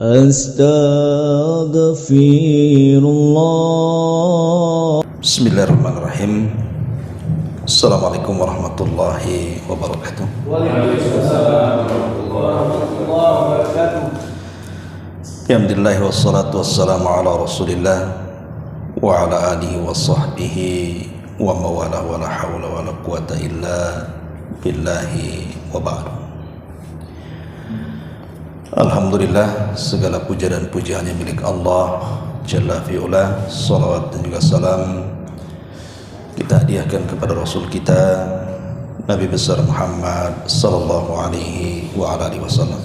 Astaghfirullah. Bismillahirrahmanirrahim. Assalamualaikum warahmatullahi wabarakatuh. Waalaikumsalam warahmatullahi wabarakatuh. Alhamdulillah wassalatu wassalamu ala Rasulillah wa ala alihi wa sahbihi wa mawalah wa la hawla wa la quwata illa billahi wa ba'd. Alhamdulillah, segala puja dan pujiannya milik Allah Jalla fi'ula. Salawat dan juga salam kita hadiahkan kepada Rasul kita Nabi besar Muhammad sallallahu alaihi wa alihi wasallam.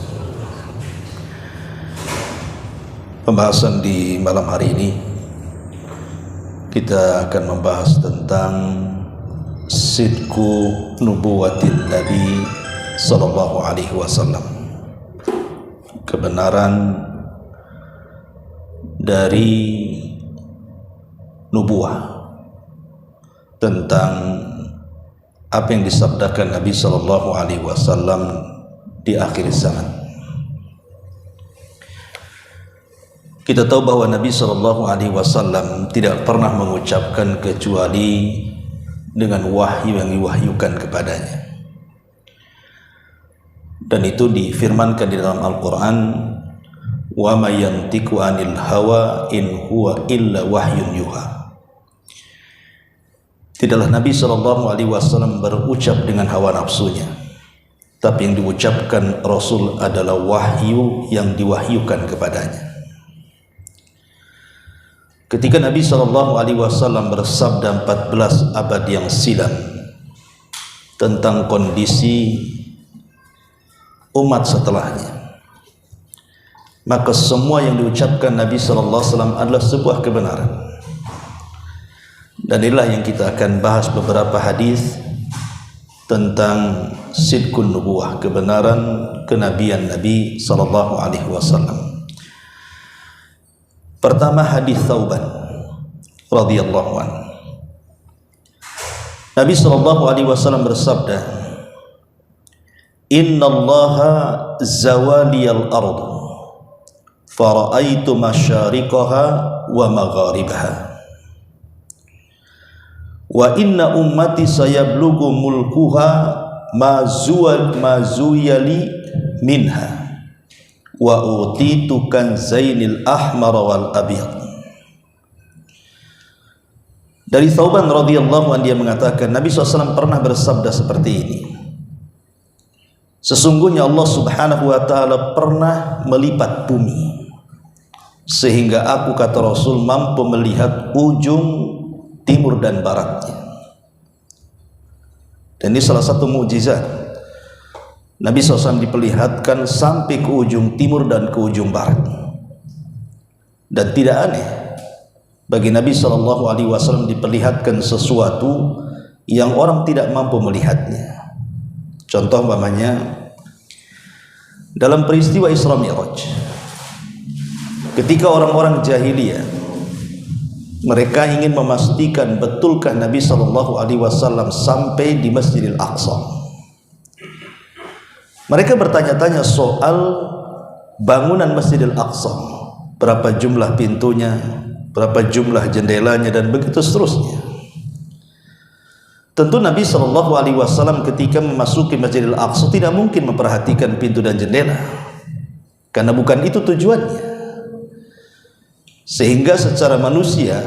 Pembahasan di malam hari ini kita akan membahas tentang sidqu nubuwatin Nabi sallallahu alaihi wasallam, kebenaran dari nubuah, tentang apa yang disabdakan Nabi sallallahu alaihi wasallam di akhir zaman. Kita tahu bahwa Nabi sallallahu alaihi wasallam tidak pernah mengucapkan kecuali dengan wahyu yang diwahyukan kepadanya. Dan itu difirmankan di dalam Al-Qur'an, wa may yantiqu 'anil hawa in huwa illa wahyun yuha. Tidaklah Nabi sallallahu alaihi wasallam berucap dengan hawa nafsunya, tapi yang diucapkan Rasul adalah wahyu yang diwahyukan kepadanya. Ketika Nabi sallallahu alaihi wasallam bersabda 14 abad yang silam tentang kondisi umat setelahnya, maka semua yang diucapkan Nabi sallallahu alaihi wasallam adalah sebuah kebenaran. Dan inilah yang kita akan bahas beberapa hadis tentang sidqun nubuwah, kebenaran kenabian Nabi sallallahu alaihi wasallam. Pertama, hadis Thauban radhiyallahu anhu. Nabi sallallahu alaihi wasallam bersabda, "Innallaha zawaliyal ardh fara'aitu masyariqaha wa magharibaha wa inna ummati sayablughu mulkuha ma zuyali minha wa utitu kanzainil ahmar wal abyad." Dari Thauban radhiyallahu anhu, dia mengatakan Nabi SAW pernah bersabda seperti ini, sesungguhnya Allah subhanahu wa ta'ala pernah melipat bumi sehingga aku, kata Rasul, mampu melihat ujung timur dan baratnya. Dan ini salah satu mukjizat. Nabi SAW diperlihatkan sampai ke ujung timur dan ke ujung barat. Dan tidak aneh bagi Nabi SAW diperlihatkan sesuatu yang orang tidak mampu melihatnya. Contoh umpamanya dalam peristiwa Isra Mi'raj, ketika orang-orang jahiliyah mereka ingin memastikan betulkah Nabi SAW sampai di Masjidil Aqsa. Mereka bertanya-tanya soal bangunan Masjidil Aqsa, berapa jumlah pintunya, berapa jumlah jendelanya, dan begitu seterusnya. Tentu Nabi SAW ketika memasuki Masjidil Aqsa tidak mungkin memperhatikan pintu dan jendela, karena bukan itu tujuannya. Sehingga secara manusia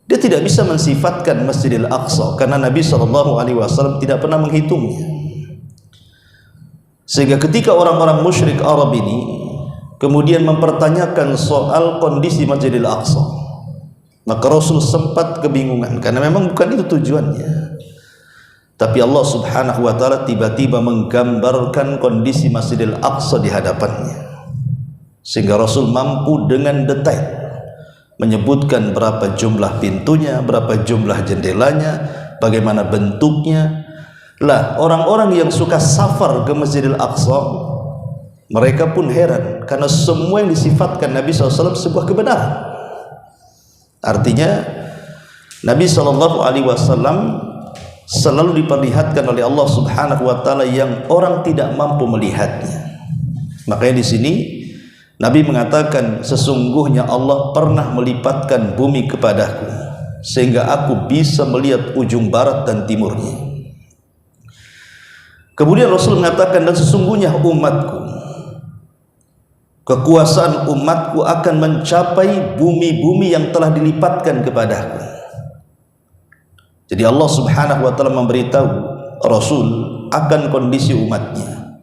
dia tidak bisa mensifatkan Masjidil Aqsa, karena Nabi SAW tidak pernah menghitungnya. Sehingga ketika orang-orang musyrik Arab ini kemudian mempertanyakan soal kondisi Masjidil Aqsa, maka Rasul sempat kebingungan, karena memang bukan itu tujuannya. Tapi Allah subhanahu wa ta'ala tiba-tiba menggambarkan kondisi Masjidil Aqsa di hadapannya, sehingga Rasul mampu dengan detail menyebutkan berapa jumlah pintunya, berapa jumlah jendelanya, bagaimana bentuknya. Lah, orang-orang yang suka safar ke Masjidil Aqsa, mereka pun heran, karena semua yang disifatkan Nabi SAW sebuah kebenaran. Artinya Nabi SAW selalu diperlihatkan oleh Allah Subhanahu wa taala yang orang tidak mampu melihatnya. Makanya di sini Nabi mengatakan, sesungguhnya Allah pernah melipatkan bumi kepadaku sehingga aku bisa melihat ujung barat dan timurnya. Kemudian Rasul mengatakan, dan sesungguhnya umatku, kekuasaan umatku akan mencapai bumi-bumi yang telah dilipatkan kepadaku. Jadi Allah Subhanahu wa ta'ala memberitahu Rasul akan kondisi umatnya,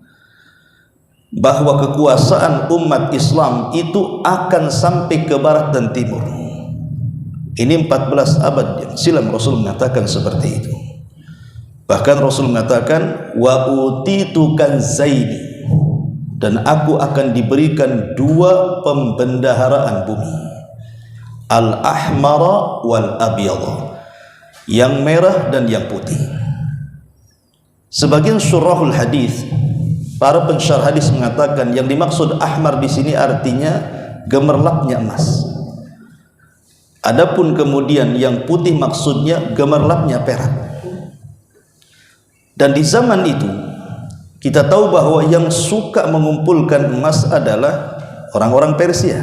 bahwa kekuasaan umat Islam itu akan sampai ke barat dan timur. Ini 14 abad yang silam Rasul mengatakan seperti itu. Bahkan Rasul mengatakan, wa utitu kanzaini, dan aku akan diberikan 2 pembendaharaan bumi, al-ahmara wal abyadha, yang merah dan yang putih. Sebagian syurahul hadis, para pensyarah hadis mengatakan yang dimaksud ahmar di sini artinya gemerlapnya emas. Adapun kemudian yang putih maksudnya gemerlapnya perak. Dan di zaman itu kita tahu bahwa yang suka mengumpulkan emas adalah orang-orang Persia,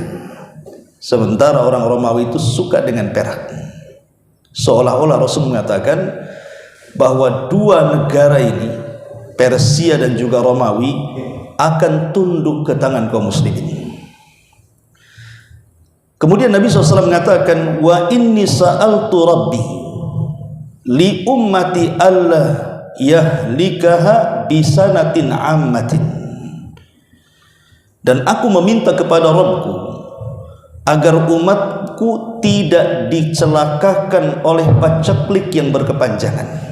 sementara orang Romawi itu suka dengan perak. Seolah-olah Rasul mengatakan bahwa 2 negara ini, Persia dan juga Romawi, akan tunduk ke tangan kaum muslimin. Kemudian Nabi SAW mengatakan, wa inni sa'altu rabbi li ummati alla yahlikaha bisanatin ammatin, dan aku meminta kepada Rabbku agar umatku tidak dicelakakan oleh paceklik yang berkepanjangan.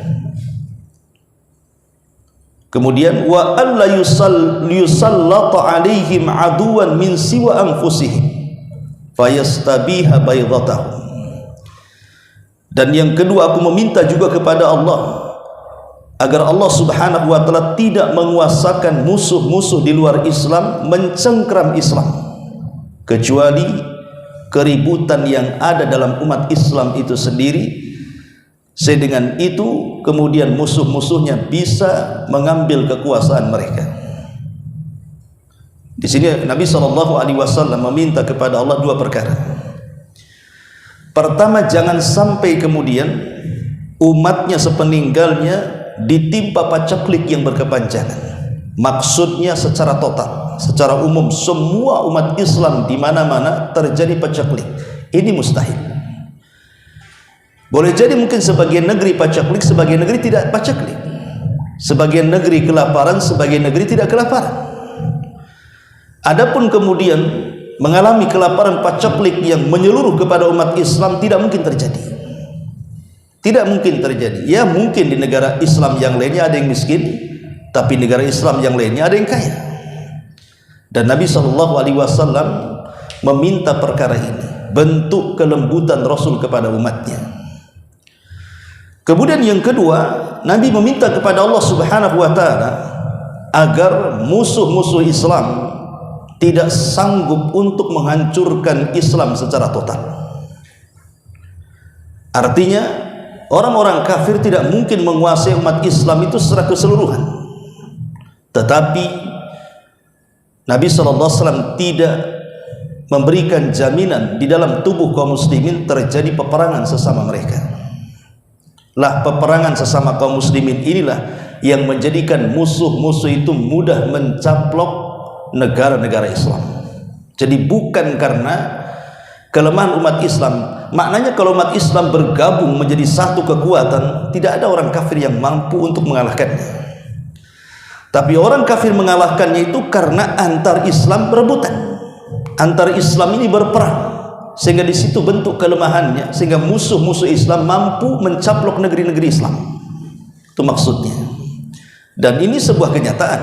Kemudian wa alla yusallata alaihim aduwan min siwa anfusihim fayastabiha baydatahum. Dan yang kedua, aku meminta juga kepada Allah agar Allah Subhanahu wa ta'ala tidak menguasakan musuh-musuh di luar Islam mencengkram Islam, kecuali keributan yang ada dalam umat Islam itu sendiri. Dengan itu kemudian musuh-musuhnya bisa mengambil kekuasaan mereka. Di sini Nabi SAW meminta kepada Allah 2 perkara. Pertama, jangan sampai kemudian umatnya sepeninggalnya ditimpa paceklik yang berkepanjangan. Maksudnya secara total, secara umum, semua umat Islam di mana-mana terjadi paceklik. Ini mustahil. Boleh jadi mungkin sebagian negeri paceklik, sebagian negeri tidak paceklik, sebagian negeri kelaparan, sebagian negeri tidak kelaparan. Adapun kemudian mengalami kelaparan paceklik yang menyeluruh kepada umat Islam, tidak mungkin terjadi. Tidak mungkin terjadi. Ya mungkin di negara Islam yang lainnya ada yang miskin, tapi negara Islam yang lainnya ada yang kaya. Dan Nabi SAW meminta perkara ini, bentuk kelembutan Rasul kepada umatnya. Kemudian yang kedua, Nabi meminta kepada Allah Subhanahu wa ta'ala agar musuh-musuh Islam tidak sanggup untuk menghancurkan Islam secara total. Artinya orang-orang kafir tidak mungkin menguasai umat Islam itu secara keseluruhan. Tetapi Nabi SAW tidak memberikan jaminan di dalam tubuh kaum muslimin terjadi peperangan sesama mereka. Lah peperangan sesama kaum muslimin inilah yang menjadikan musuh-musuh itu mudah mencaplok negara-negara Islam. Jadi bukan karena kelemahan umat Islam. Maknanya kalau umat Islam bergabung menjadi satu kekuatan, tidak ada orang kafir yang mampu untuk mengalahkannya. Tapi orang kafir mengalahkannya itu karena antar Islam berebutan, antar Islam ini berperang, sehingga di situ bentuk kelemahannya, sehingga musuh-musuh Islam mampu mencaplok negeri-negeri Islam. Itu maksudnya. Dan ini sebuah kenyataan.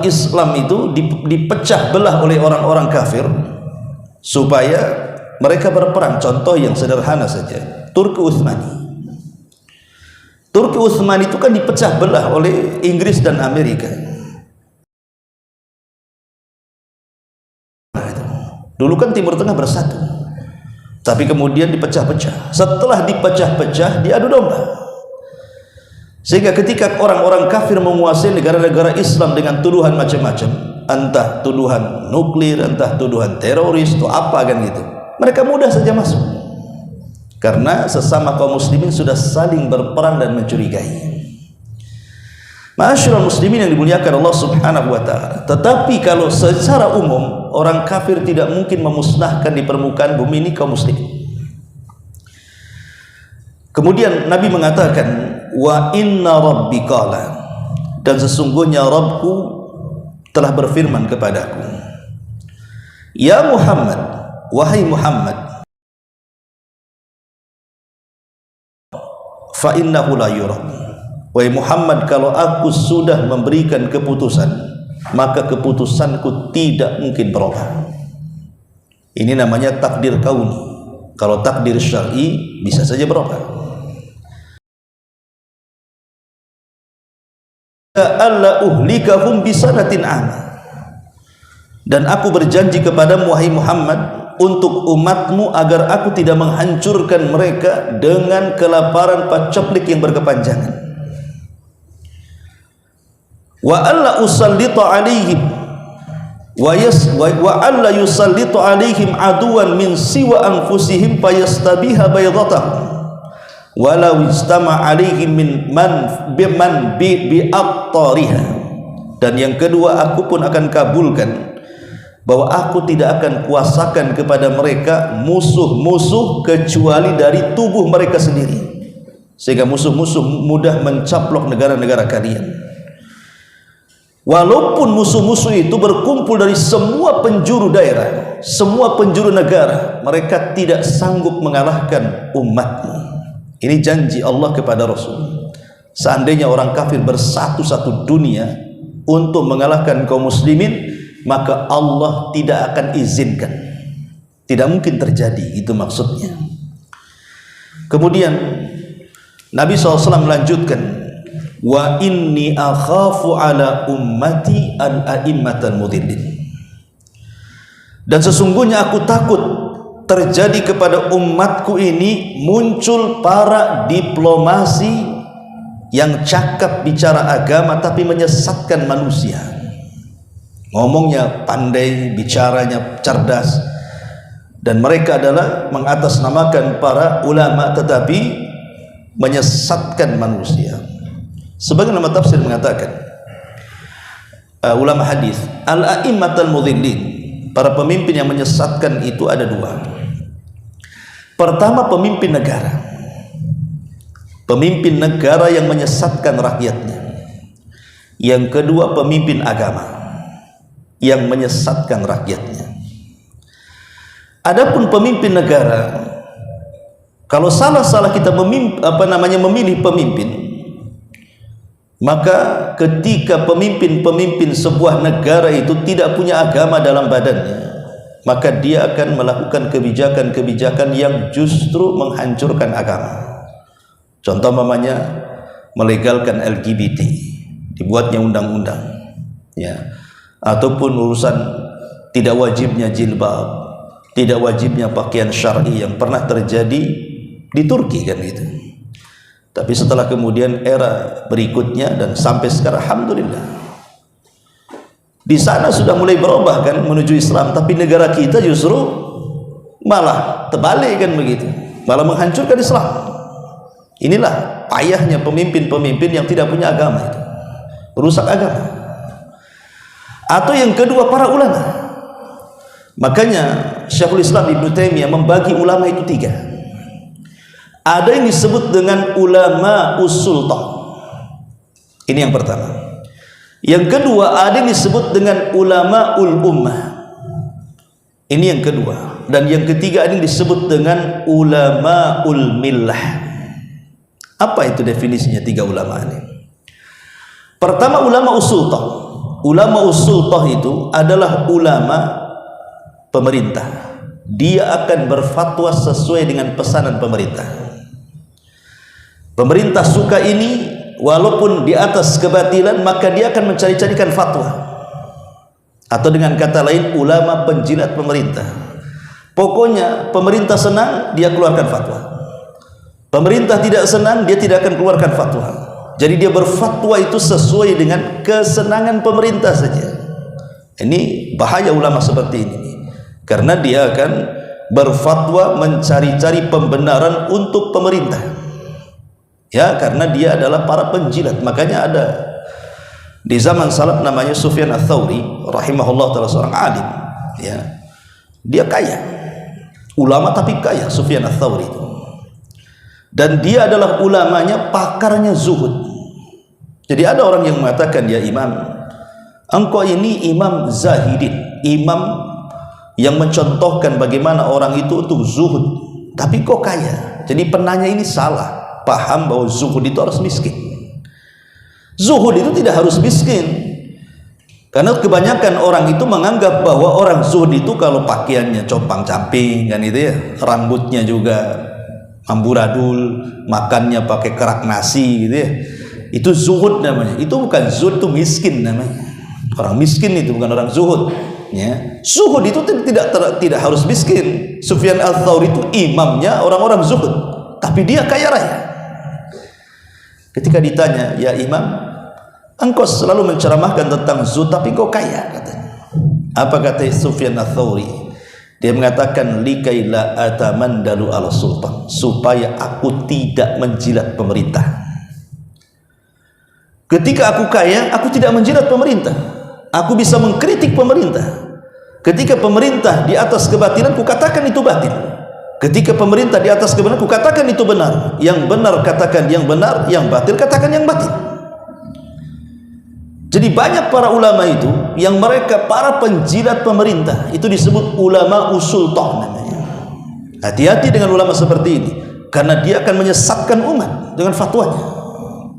Islam itu dipecah belah oleh orang-orang kafir supaya mereka berperang. Contoh yang sederhana saja, Turki Utsmani. Turki Utsmani itu kan dipecah belah oleh Inggris dan Amerika. Dulu kan Timur Tengah bersatu, tapi kemudian dipecah-pecah. Setelah dipecah-pecah, diadu domba. Sehingga ketika orang-orang kafir menguasai negara-negara Islam dengan tuduhan macam-macam, entah tuduhan nuklir, entah tuduhan teroris atau apa kan gitu, mereka mudah saja masuk, karena sesama kaum muslimin sudah saling berperang dan mencurigai. Ma'asyiral muslimin yang dimuliakan Allah Subhanahu wa taala. Tetapi kalau secara umum orang kafir tidak mungkin memusnahkan di permukaan bumi ini kaum muslimin. Kemudian Nabi mengatakan, wa inna rabbi qala, dan sesungguhnya Rabbku telah berfirman kepadaku, ya Muhammad, wahai Muhammad, fa innahu la yurad, wahai Muhammad, kalau aku sudah memberikan keputusan, maka keputusanku tidak mungkin berubah. Ini namanya takdir kauni. Kalau takdir syar'i bisa saja berubah. Alla uhlikahum bisanatin ama, dan aku berjanji kepadamu wahai Muhammad untuk umatmu agar aku tidak menghancurkan mereka dengan kelaparan paceklik yang berkepanjangan. Wa alla usallita alaihim wa alla yusallita alaihim aduwan min siwa anfusihim fayastabiha baydatahum walau istama alaihim min man bi'attariha. Dan yang kedua, aku pun akan kabulkan bahwa aku tidak akan kuasakan kepada mereka musuh-musuh kecuali dari tubuh mereka sendiri, sehingga musuh-musuh mudah mencaplok negara-negara kalian. Walaupun musuh-musuh itu berkumpul dari semua penjuru daerah, semua penjuru negara, mereka tidak sanggup mengalahkan umatmu. Ini janji Allah kepada Rasul. Seandainya orang kafir bersatu satu dunia untuk mengalahkan kaum muslimin, maka Allah tidak akan izinkan. Tidak mungkin terjadi, itu maksudnya. Kemudian Nabi SAW melanjutkan, wa inni akhafu ala ummati al-a'immatal mudillin, dan sesungguhnya aku takut terjadi kepada umatku ini muncul para diplomasi yang cakap bicara agama tapi menyesatkan manusia. Ngomongnya pandai, bicaranya cerdas, dan mereka adalah mengatasnamakan para ulama tetapi menyesatkan manusia. Sebagian ulama tafsir mengatakan, ulama hadis, al-a'immatul mudhillin, para pemimpin yang menyesatkan itu ada dua. Pertama, pemimpin negara. Pemimpin negara yang menyesatkan rakyatnya. Yang kedua, pemimpin agama yang menyesatkan rakyatnya. Adapun pemimpin negara, kalau salah-salah kita memilih pemimpin, maka ketika pemimpin-pemimpin sebuah negara itu tidak punya agama dalam badannya, maka dia akan melakukan kebijakan-kebijakan yang justru menghancurkan agama. Contoh mamanya melegalkan LGBT, dibuatnya undang-undang, ya, ataupun urusan tidak wajibnya jilbab, tidak wajibnya pakaian syar'i yang pernah terjadi di Turki kan gitu. Tapi setelah kemudian era berikutnya dan sampai sekarang, alhamdulillah, di sana sudah mulai berubah kan menuju Islam, tapi negara kita justru malah terbalik kan begitu, malah menghancurkan Islam. Inilah payahnya pemimpin-pemimpin yang tidak punya agama itu, merusak agama. Atau yang kedua, para ulama. Makanya Syekhul Islam Ibnu Taimiyah membagi ulama itu tiga. Ada yang disebut dengan ulama usultah. Ini yang pertama. Yang kedua, ada yang disebut dengan ulama ummah. Ini yang kedua. Dan yang ketiga, ada yang disebut dengan ulama millah. Apa itu definisinya tiga ulama ini? Pertama, ulama usultah. Ulama usultah itu adalah ulama pemerintah. Dia akan berfatwa sesuai dengan pesanan pemerintah. Pemerintah suka ini, walaupun di atas kebatilan, maka dia akan mencari-carikan fatwa. Atau dengan kata lain, ulama penjilat pemerintah. Pokoknya pemerintah senang, dia keluarkan fatwa. Pemerintah tidak senang, dia tidak akan keluarkan fatwa. Jadi dia berfatwa itu sesuai dengan kesenangan pemerintah saja. Ini bahaya ulama seperti ini, karena dia akan berfatwa mencari-cari pembenaran untuk pemerintah, ya, karena dia adalah para penjilat. Makanya ada di zaman salaf namanya Sufyan Ats-Tsauri rahimahullah taala, seorang alim, ya, dia kaya, ulama tapi kaya, Sufyan Ats-Tsauri itu, dan dia adalah ulamanya, pakarnya zuhud. Jadi ada orang yang mengatakan, ya imam, engkau ini imam zahidin, imam yang mencontohkan bagaimana orang itu untuk zuhud, tapi kok kaya. Jadi penanya ini salah paham bahwa zuhud itu harus miskin. Zuhud itu tidak harus miskin, karena kebanyakan orang itu menganggap bahwa orang zuhud itu kalau pakaiannya compang-camping kan itu ya, rambutnya juga amburadul, makannya pakai kerak nasi gitu ya, itu zuhud namanya. Itu bukan zuhud, itu miskin namanya. Orang miskin itu bukan orang zuhud, ya. Zuhud itu tidak harus miskin. Sufyan Ats-Tsauri itu imamnya orang-orang zuhud, tapi dia kaya raya. Ketika ditanya, ya imam, engkau selalu menceramahkan tentang zuhud tapi kau kaya, katanya. Apa kata Sufyan Ats-Tsauri? Dia mengatakan, likaila atamandalu ala sultan, supaya aku tidak menjilat pemerintah. Ketika aku kaya, aku tidak menjilat pemerintah, aku bisa mengkritik pemerintah. Ketika pemerintah di atas kebatilan, ku katakan itu batil. Ketika pemerintah di atas kebenaran, ku katakan itu benar. Yang benar katakan yang benar, yang batil katakan yang batil. Jadi banyak para ulama itu yang mereka para penjilat pemerintah, itu disebut ulama usultah namanya. Hati-hati dengan ulama seperti ini, karena dia akan menyesatkan umat dengan fatwanya,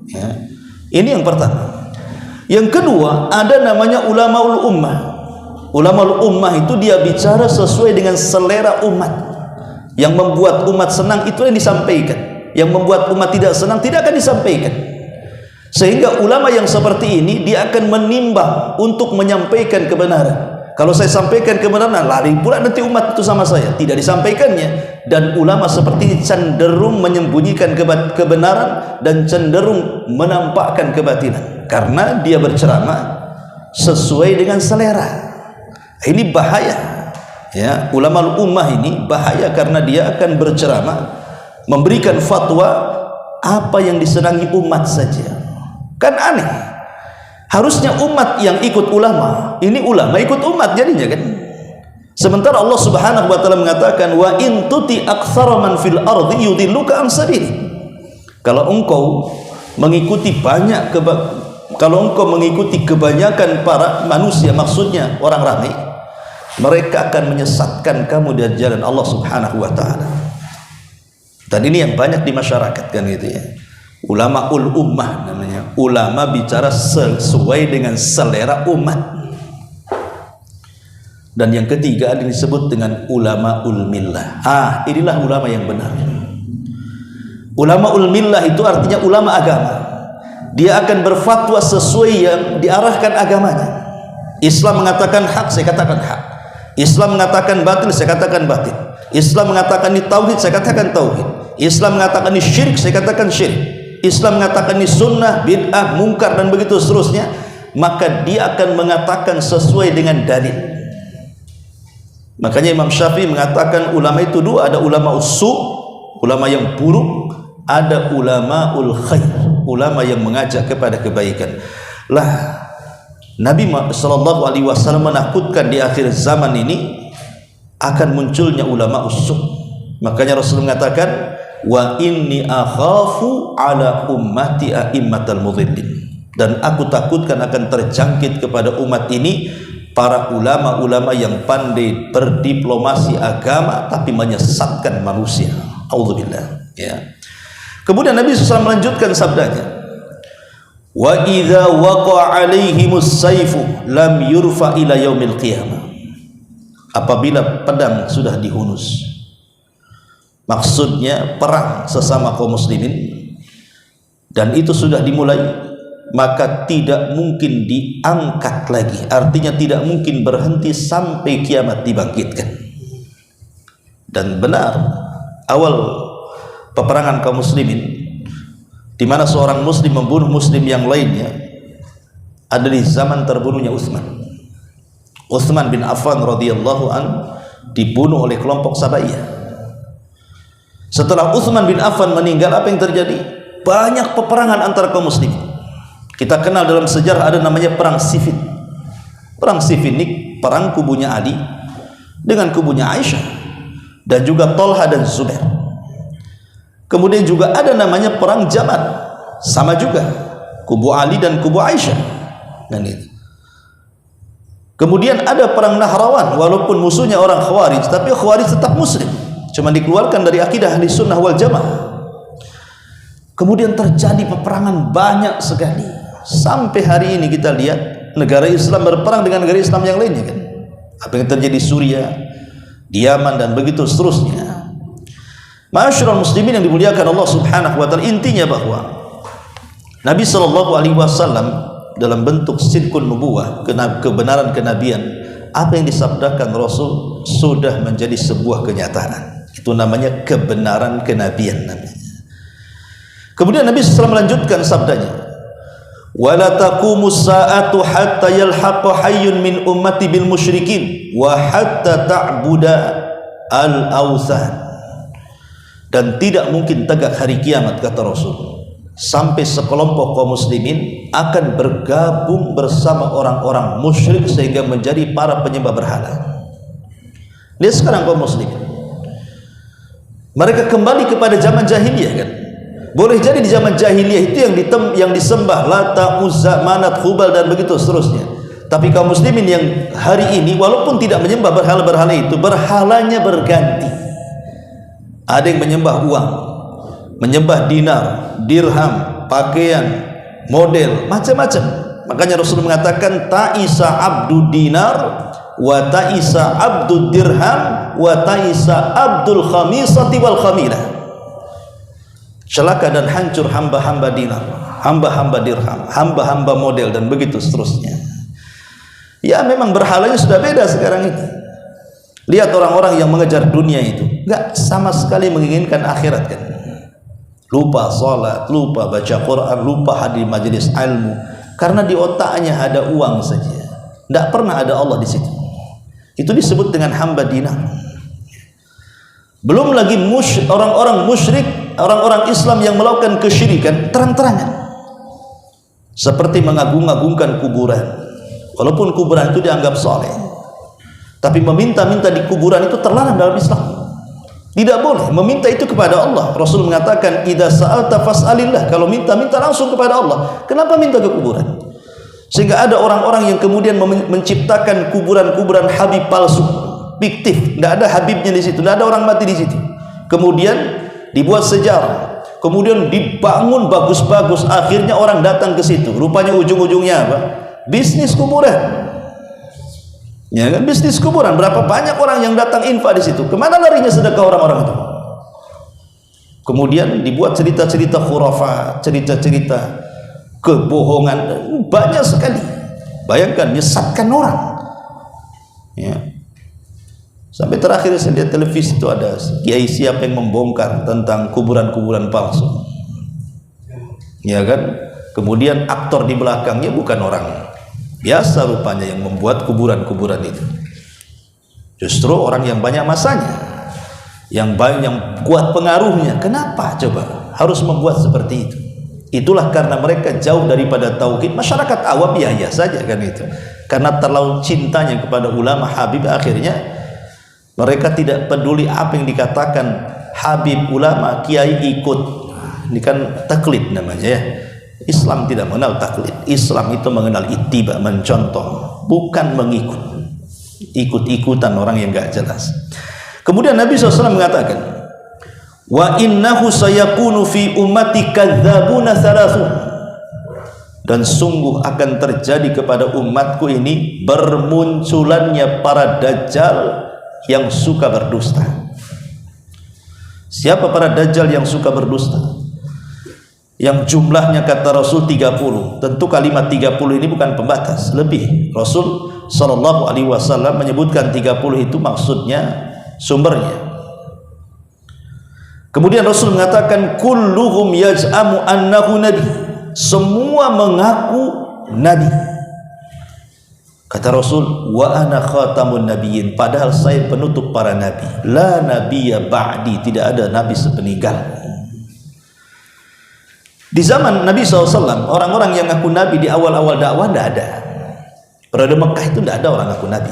ya. Ini yang pertama. Yang kedua, ada namanya ulamaul ummah. Ulamaul ummah itu dia bicara sesuai dengan selera umat. Yang membuat umat senang itu yang disampaikan, yang membuat umat tidak senang tidak akan disampaikan. Sehingga ulama yang seperti ini dia akan menimbang untuk menyampaikan kebenaran. Kalau saya sampaikan kebenaran, lari pula nanti umat itu sama saya, tidak disampaikannya. Dan ulama seperti ini cenderung menyembunyikan kebenaran dan cenderung menampakkan kebatilan, karena dia berceramah sesuai dengan selera. Ini bahaya, ya. Ulama ummah ini bahaya karena dia akan berceramah, memberikan fatwa apa yang disenangi umat saja. Kan aneh. Harusnya umat yang ikut ulama, ini ulama ikut umat jadinya kan. Sementara Allah Subhanahu wa taala mengatakan, wa in tuti aktsara man fil ardi yudilluka an sabili. Kalau engkau mengikuti kebanyakan para manusia, maksudnya orang ramai, mereka akan menyesatkan kamu dari jalan Allah Subhanahu wa taala. Dan ini yang banyak di masyarakat kan gitu ya. Ulama ummah namanya, ulama bicara sesuai dengan selera umat. Dan yang ketiga ada disebut dengan ulama millah. Inilah ulama yang benar. Ulama millah itu artinya ulama agama. Dia akan berfatwa sesuai yang diarahkan agamanya. Islam mengatakan hak, saya katakan hak. Islam mengatakan batil, saya katakan batil. Islam mengatakan ini tauhid, saya katakan tauhid. Islam mengatakan ini syirik, saya katakan syirik. Islam mengatakan ini sunnah, bid'ah, mungkar dan begitu seterusnya. Maka dia akan mengatakan sesuai dengan dalil. Makanya Imam Syafi'i mengatakan ulama itu dua, ada ulama usu, ulama yang buruk, ada ulama khair, ulama yang mengajak kepada kebaikan. Lah, Nabi sallallahu alaihi wasallam menakutkan di akhir zaman ini akan munculnya ulama usu. Makanya Rasul mengatakan, wa inni akhafu ala ummati a'immatal mudhillin, dan aku takutkan akan terjangkit kepada umat ini para ulama-ulama yang pandai berdiplomasi agama tapi menyesatkan manusia. Auzubillah, ya. Kemudian Nabi SAW melanjutkan sabdanya, wa idza waqa'a 'alaihimus sayfu lam yurfa ila yaumil qiyamah. Apabila pedang sudah dihunus, maksudnya perang sesama kaum muslimin, dan itu sudah dimulai, maka tidak mungkin diangkat lagi. Artinya tidak mungkin berhenti sampai kiamat dibangkitkan. Dan benar, awal peperangan kaum muslimin di mana seorang muslim membunuh muslim yang lainnya ada di zaman terbunuhnya Utsman bin Affan radhiyallahu an dibunuh oleh kelompok Sabaiyah. Setelah Utsman bin Affan meninggal, apa yang terjadi? Banyak peperangan antara kaum muslimin. Kita kenal dalam sejarah ada namanya perang Siffin. Perang Siffin ini perang kubunya Ali dengan kubunya Aisyah dan juga Tolha dan Zubair. Kemudian juga ada namanya perang Jamal, sama juga kubu Ali dan kubu Aisyah. Dan itu. Kemudian ada perang Nahrawan, walaupun musuhnya orang Khawarij, tapi Khawarij tetap muslim, cuma dikeluarkan dari akidah ahli sunnah wal jamaah. Kemudian terjadi peperangan banyak sekali, sampai hari ini kita lihat negara Islam berperang dengan negara Islam yang lainnya kan. Apa yang terjadi di Suriah, di Yaman dan begitu seterusnya. Ma'asyiral muslimin yang dimuliakan Allah Subhanahu wa taala, intinya bahwa Nabi sallallahu alaihi wasallam dalam bentuk sidqun nubuwah, kebenaran kenabian, apa yang disabdakan Rasul sudah menjadi sebuah kenyataan. Itu namanya kebenaran kenabian namanya. Kemudian Nabi SAW melanjutkan sabdanya, wala taqumus sa'atu hatta yalhaqa hayyun min ummati bil musyrikin wa hatta ta'buda al-awthan. Dan tidak mungkin tegak hari kiamat, kata Rasul, sampai sekelompok kaum muslimin akan bergabung bersama orang-orang musyrik sehingga menjadi para penyembah berhala. Lihat sekarang kaum muslimin, mereka kembali kepada zaman jahiliyah kan. Boleh jadi di zaman jahiliyah itu yang disembah Lata, Uzza, Manat, Hubal dan begitu seterusnya. Tapi kaum muslimin yang hari ini walaupun tidak menyembah berhala-berhala itu, berhalanya berganti. Ada yang menyembah uang, menyembah dinar, dirham, pakaian, model, macam-macam. Makanya Rasul mengatakan ta'isa abdu dinar wa ta'isa abdu dirham wa ta'isa abdul khamisati wal khamilah. Celaka dan hancur hamba-hamba dinar, hamba-hamba dirham, hamba-hamba model dan begitu seterusnya. Ya memang berhalanya sudah beda sekarang ini. Lihat orang-orang yang mengejar dunia itu, enggak sama sekali menginginkan akhirat kan. Lupa salat, lupa baca Quran, lupa hadir majelis ilmu, karena di otaknya ada uang saja. Tidak pernah ada Allah di situ. Itu disebut dengan hamba dinar. Belum lagi orang-orang musyrik, orang-orang Islam yang melakukan kesyirikan terang-terangan, seperti mengagung-agungkan kuburan, walaupun kuburan itu dianggap soleh, tapi meminta-minta di kuburan itu terlarang dalam Islam. Tidak boleh meminta itu kepada Allah. Rasul mengatakan, idza sa'alta fas'alillah, kalau minta-minta langsung kepada Allah. Kenapa minta ke kuburan? Sehingga ada orang-orang yang kemudian menciptakan kuburan-kuburan habib palsu, fiktif, tidak ada habibnya di situ, tidak ada orang mati di situ. Kemudian dibuat sejarah, kemudian dibangun bagus-bagus, akhirnya orang datang ke situ. Rupanya ujung-ujungnya apa? Bisnis kuburan. Ya kan, bisnis kuburan. Berapa banyak orang yang datang infak di situ? Kemana larinya sedekah orang-orang itu? Kemudian dibuat cerita-cerita khurafat, cerita-cerita kebohongan, banyak sekali. Bayangkan, menyesatkan orang. Ya. Sampai terakhir saya lihat televisi itu ada kiai siapa yang membongkar tentang kuburan-kuburan palsu. Ya kan? Kemudian aktor di belakangnya bukan orang biasa rupanya yang membuat kuburan-kuburan itu. Justru orang yang banyak masanya, yang kuat pengaruhnya. Kenapa coba harus membuat seperti itu? Itulah karena mereka jauh daripada tauhid. Masyarakat awam ya saja kan itu. Karena terlalu cintanya kepada ulama habib, akhirnya mereka tidak peduli apa yang dikatakan habib, ulama, kiai, ikut. Ini kan taklid namanya ya. Islam tidak mengenal taklid. Islam itu mengenal ittiba, mencontoh, bukan mengikut. Ikut-ikutan orang yang enggak jelas. Kemudian Nabi SAW mengatakan, wa innahu sayakunu fi ummati kadzabuna thalathun, dan sungguh akan terjadi kepada umatku ini bermunculannya para dajjal yang suka berdusta. Siapa para dajjal yang suka berdusta? Yang jumlahnya kata Rasul 30. Tentu kalimat 30 ini bukan pembatas, lebih. Rasul sallallahu alaihi wasallam menyebutkan 30 itu maksudnya sumbernya. Kemudian Rasul mengatakan kulluhum yaj'amu annahu nabi, semua mengaku nabi. Kata Rasul, wa ana khatamun nabiyyin, padahal saya penutup para nabi. La nabiyya ba'di, tidak ada nabi sepeninggal. Di zaman Nabi SAW, orang-orang yang ngaku nabi di awal-awal dakwah tidak ada. Pada Mekah itu tidak ada orang ngaku nabi.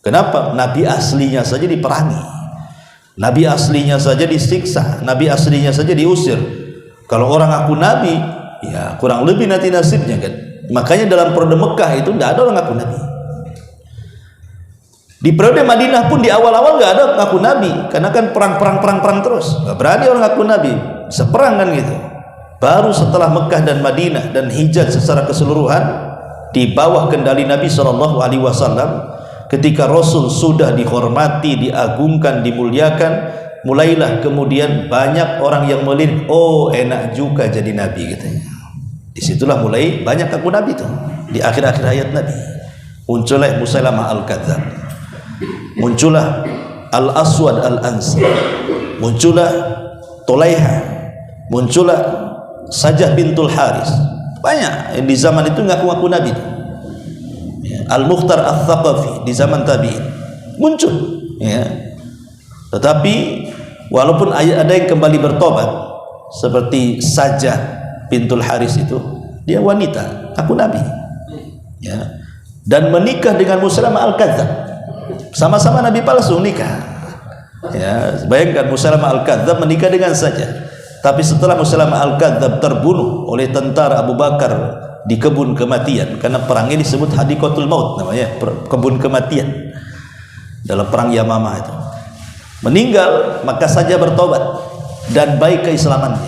Kenapa? Nabi aslinya saja diperangi, nabi aslinya saja disiksa, nabi aslinya saja diusir. Kalau orang ngaku nabi, ya kurang lebih nanti nasibnya kan. Makanya dalam periode Mekah itu tidak ada orang ngaku nabi. Di periode Madinah pun di awal-awal nggak ada ngaku nabi, karena kan perang terus, nggak berani orang ngaku nabi, bisa perang kan gitu. Baru setelah Mekah dan Madinah dan Hijaz secara keseluruhan di bawah kendali Nabi SAW, ketika Rasul sudah dihormati, diagungkan, dimuliakan, mulailah kemudian banyak orang yang melihat, oh enak juga jadi nabi katanya. Disitulah mulai banyak ngaku nabi itu. Di akhir-akhir hayat Nabi muncullah Musailamah Al-Kadzdzab, muncullah Al-Aswad Al-Ansi, muncullah Tulaiha, muncullah Sajah bintul Haris. Banyak yang di zaman itu ngaku-ngaku nabi. Al-Mukhtar Al-Thaqafi di zaman tabi'in muncul, ya. Tetapi walaupun ada yang kembali bertobat seperti Sajah bintul Haris itu, dia wanita, aku nabi, ya, dan menikah dengan Musailamah Al-Kadzdzab, sama-sama nabi palsu nikah, ya. Bayangkan Musailamah Al-Kadzdzab menikah dengan Sajah, tapi setelah Musailamah Al-Kadzdzab terbunuh oleh tentara Abu Bakar di kebun kematian, karena perangnya disebut Hadikatul Maut, namanya kebun kematian dalam perang Yamamah itu, meninggal, maka Sajah bertobat dan baik keislamannya,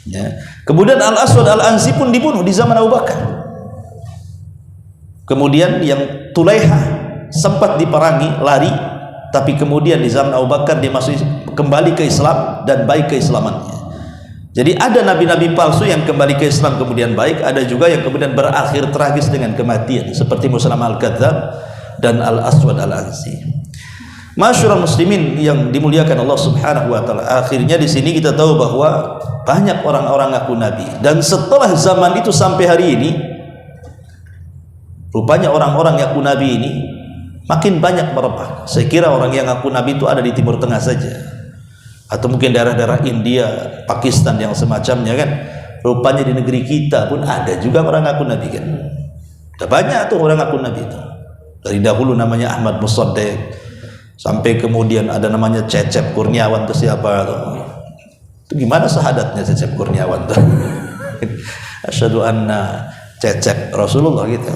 ya. Kemudian Al-Aswad Al-Ansi pun dibunuh di zaman Abu Bakar. Kemudian yang Tulaiha sempat diperangi, lari, tapi kemudian di zaman Abu Bakar dia masuk kembali ke Islam dan baik keislamannya. Jadi ada nabi-nabi palsu yang kembali ke Islam kemudian baik, ada juga yang kemudian berakhir tragis dengan kematian, seperti Musailamah Al-Kadzdzab dan Al-Aswad Al-Ansi. Masyarul muslimin yang dimuliakan Allah Subhanahu wa taala, akhirnya di sini kita tahu bahwa banyak orang-orang ngaku nabi, dan setelah zaman itu sampai hari ini rupanya orang-orang ngaku nabi ini makin banyak merebak. Saya kira orang yang ngaku nabi itu ada di Timur Tengah saja, atau mungkin daerah-daerah India, Pakistan yang semacamnya kan. Rupanya di negeri kita pun ada juga orang ngaku nabi kan. Udah banyak tuh orang ngaku nabi itu. Dari dahulu namanya Ahmad Musaddiq, sampai kemudian ada namanya Cecep Kurniawan, itu siapa tuh? Itu gimana syahadatnya Cecep Kurniawan tuh? Asyhadu anna Cecep Rasulullah gitu.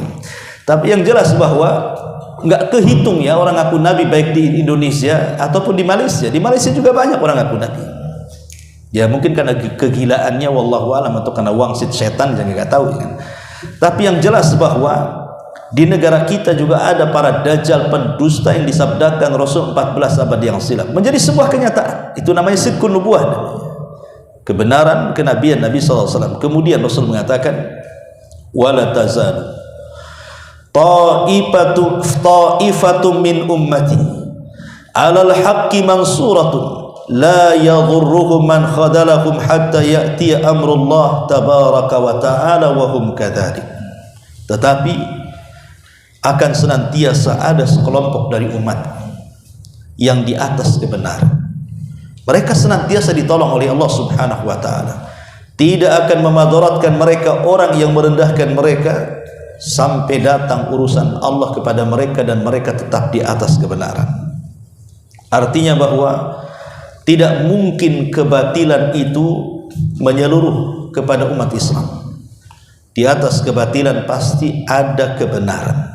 Tapi yang jelas bahwa nggak kehitung ya orang ngaku nabi baik di Indonesia ataupun di Malaysia. Di Malaysia juga banyak orang ngaku nabi. Ya mungkin karena kegilaannya wallahu alam, atau karena wangsit setan, jangan nggak tahu kan. Tapi yang jelas bahwa di negara kita juga ada para dajjal pendusta yang disabdakan Rasul 14 abad yang silam, menjadi sebuah kenyataan. Itu namanya sidqun nubuwah, kebenaran kenabian Nabi SAW. Kemudian Rasul mengatakan, wala tazalu ta'ifatun min ummati alal haqqi mansuratun la yadhurruhum man khadalahum hatta ya'tiya amrullah tabaraka wa ta'ala wa hum kadzalik. Tetapi akan senantiasa ada sekelompok dari umat yang di atas kebenaran. Mereka senantiasa ditolong oleh Allah Subhanahu wa taala. Tidak akan memadaratkan mereka orang yang merendahkan mereka sampai datang urusan Allah kepada mereka dan mereka tetap di atas kebenaran. Artinya bahwa tidak mungkin kebatilan itu menyeluruh kepada umat Islam. Di atas kebatilan pasti ada kebenaran.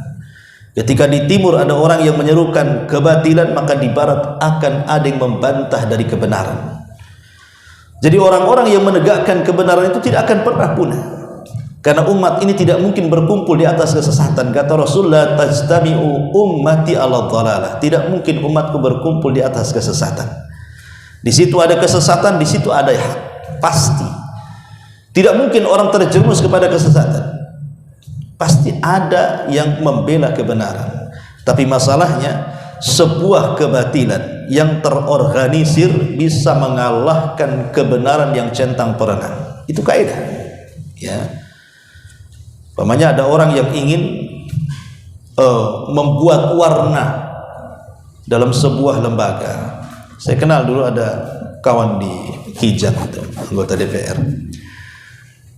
Ketika di timur ada orang yang menyerukan kebatilan, maka di barat akan ada yang membantah dari kebenaran. Jadi orang-orang yang menegakkan kebenaran itu tidak akan pernah punah, karena umat ini tidak mungkin berkumpul di atas kesesatan. Kata Rasulullah, tajtami'u ummati ala dhalalah, tidak mungkin umatku berkumpul di atas kesesatan. Di situ ada kesesatan, di situ ada hak, pasti. Tidak mungkin orang terjerumus kepada kesesatan. Pasti ada yang membela kebenaran. Tapi masalahnya sebuah kebatilan yang terorganisir bisa mengalahkan kebenaran yang centang perenang. Itu kaidah. Ya. Umpamanya ada orang yang ingin membuat warna dalam sebuah lembaga. Saya kenal dulu ada kawan di Kijang itu, anggota DPR.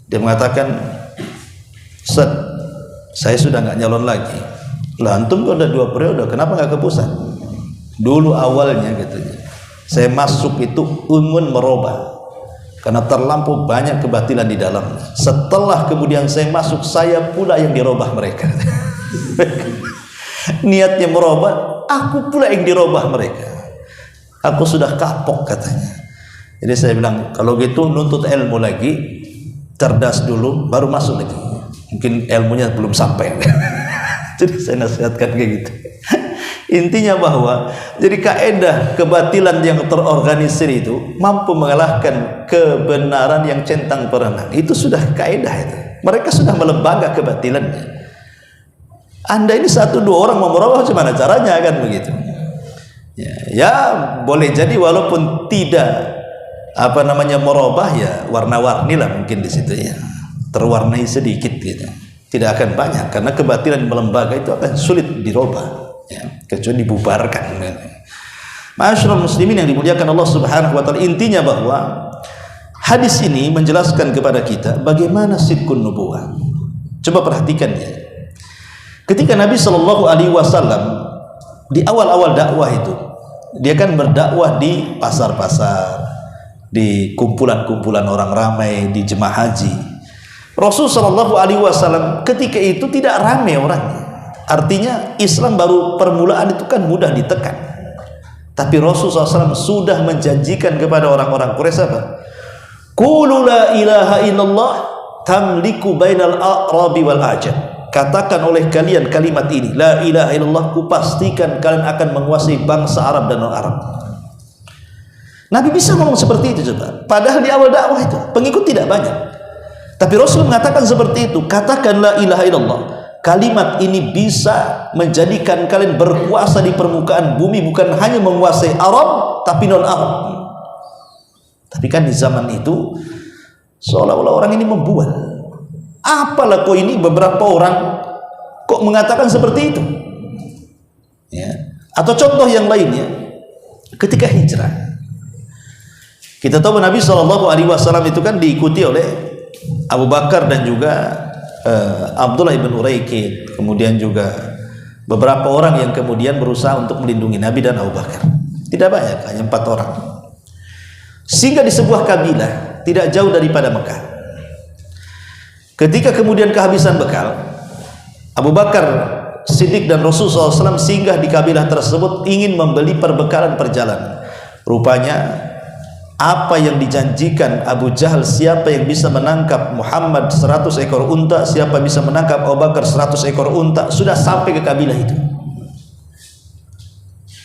Dia mengatakan, "Set, saya sudah nggak nyalon lagi." Lah antum udah 2 periode, kenapa nggak ke pusat? Dulu awalnya katanya, saya masuk itu ingin merubah karena terlampau banyak kebatilan di dalamnya. Setelah kemudian saya masuk, saya pula yang dirubah mereka. Niatnya merubah, aku pula yang dirubah mereka. Aku sudah kapok katanya. Jadi saya bilang, kalau gitu nuntut ilmu lagi, cerdas dulu, baru masuk lagi. Mungkin ilmunya belum sampai. Jadi saya nasihatkan kayak gitu. Intinya bahwa jadi kaidah kebatilan yang terorganisir itu mampu mengalahkan kebenaran yang centang perenang. Itu sudah kaidah itu. Mereka sudah melembaga kebatilannya. Anda ini 1-2 orang mau merubah, gimana caranya kan begitu? Ya boleh jadi walaupun tidak merubah, ya warna-warni lah mungkin di situ ya, terwarnai sedikit gitu. Tidak akan banyak karena kebatilan melembaga itu akan sulit dirubah ya, kecuali dibubarkan. Ma'asyiral muslimin yang dimuliakan Allah Subhanahu wa taala, intinya bahwa hadis ini menjelaskan kepada kita bagaimana sidqun nubuwah. Coba perhatikan ya. Ketika Nabi Shallallahu alaihi wasallam di awal-awal dakwah itu, dia kan berdakwah di pasar-pasar, di kumpulan-kumpulan orang ramai, di jemaah haji. Rasul Shallallahu alaihi wasallam ketika itu tidak ramai orangnya. Artinya Islam baru permulaan itu kan mudah ditekan. Tapi Rasul SAW sudah menjanjikan kepada orang-orang Quraisy apa? Qulu la ilaha illallah tamliku bainal a'rabi wal ajam. Katakan oleh kalian kalimat ini, la ilaha illallah, kupastikan kalian akan menguasai bangsa Arab dan non-Arab. Nabi bisa ngomong seperti itu coba. Padahal di awal dakwah itu pengikut tidak banyak. Tapi Rasul mengatakan seperti itu, katakan la ilaha illallah. Kalimat ini bisa menjadikan kalian berkuasa di permukaan bumi, bukan hanya menguasai Arab tapi non-Arab. Tapi kan di zaman itu seolah-olah orang ini membual. Apalah kok ini beberapa orang kok mengatakan seperti itu? Ya. Atau contoh yang lainnya, ketika hijrah, kita tahu Nabi SAW itu kan diikuti oleh Abu Bakar dan juga Abdullah ibn Uraikid, kemudian juga beberapa orang yang kemudian berusaha untuk melindungi Nabi dan Abu Bakar. Tidak banyak, hanya 4 orang. Sehingga di sebuah kabilah tidak jauh daripada Mekah, ketika kemudian kehabisan bekal, Abu Bakar Siddiq dan Rasulullah SAW singgah di kabilah tersebut ingin membeli perbekalan perjalanan. Rupanya apa yang dijanjikan Abu Jahal, siapa yang bisa menangkap Muhammad 100 ekor unta, siapa bisa menangkap Abu Bakar 100 ekor unta, sudah sampai ke kabilah itu.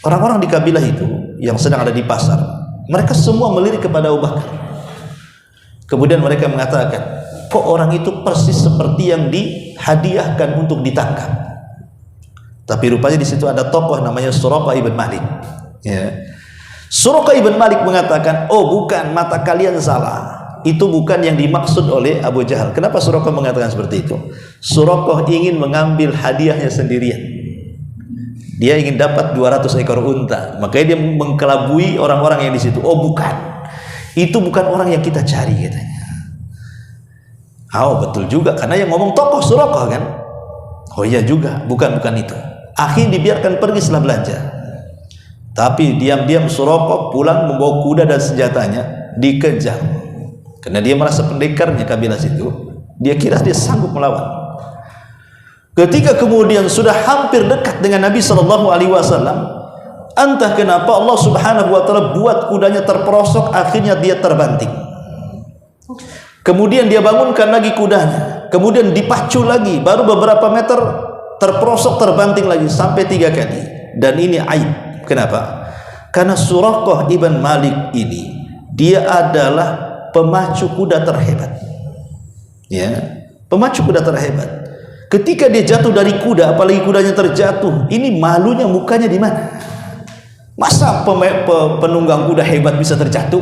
Orang-orang di kabilah itu yang sedang ada di pasar, mereka semua melirik kepada Abu Bakar. Kemudian mereka mengatakan, kok orang itu persis seperti yang dihadiahkan untuk ditangkap. Tapi rupanya di situ ada tokoh namanya Suraqah ibn Malik. Ya. Suraqah ibn Malik mengatakan, oh bukan, mata kalian salah. Itu bukan yang dimaksud oleh Abu Jahal. Kenapa Suraqah mengatakan seperti itu? Suraqah ingin mengambil hadiahnya sendirian. Dia ingin dapat 200 ekor unta. Makanya dia mengkelabui orang-orang yang di situ. Oh bukan, itu bukan orang yang kita cari katanya. Oh betul juga, karena yang ngomong tokoh Suraqah kan. Oh iya juga, bukan itu. Akhirnya dibiarkan pergi setelah belanja. Tapi diam-diam Suraqah pulang membawa kuda dan senjatanya, dikejar. Karena dia merasa pendekarnya kabilah situ, dia kira dia sanggup melawan. Ketika kemudian sudah hampir dekat dengan Nabi SAW, entah kenapa Allah Subhanahu wa taala buat kudanya terperosok, akhirnya dia terbanting. Kemudian dia bangunkan lagi kudanya, kemudian dipacu lagi, baru beberapa meter terperosok, terbanting lagi sampai 3 kali. Dan ini aib. Kenapa? Karena Suraqah ibn Malik ini dia adalah pemacu kuda terhebat. Ya, pemacu kuda terhebat. Ketika dia jatuh dari kuda, apalagi kudanya terjatuh, ini malunya mukanya di mana? Masa penunggang kuda hebat bisa terjatuh?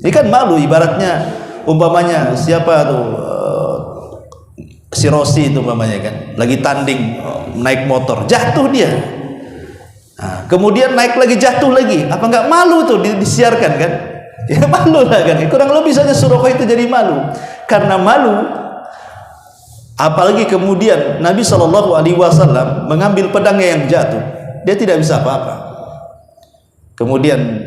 Ini kan malu, ibaratnya umpamanya siapa tuh si Rossi itu umpamanya kan lagi tanding naik motor, jatuh dia. Nah, kemudian naik lagi, jatuh lagi. Apa nggak malu tuh disiarkan kan? Ya malu lah kan. Kurang lebih saja Suraqah itu jadi malu. Karena malu, apalagi kemudian Nabi SAW mengambil pedangnya yang jatuh, dia tidak bisa apa-apa. Kemudian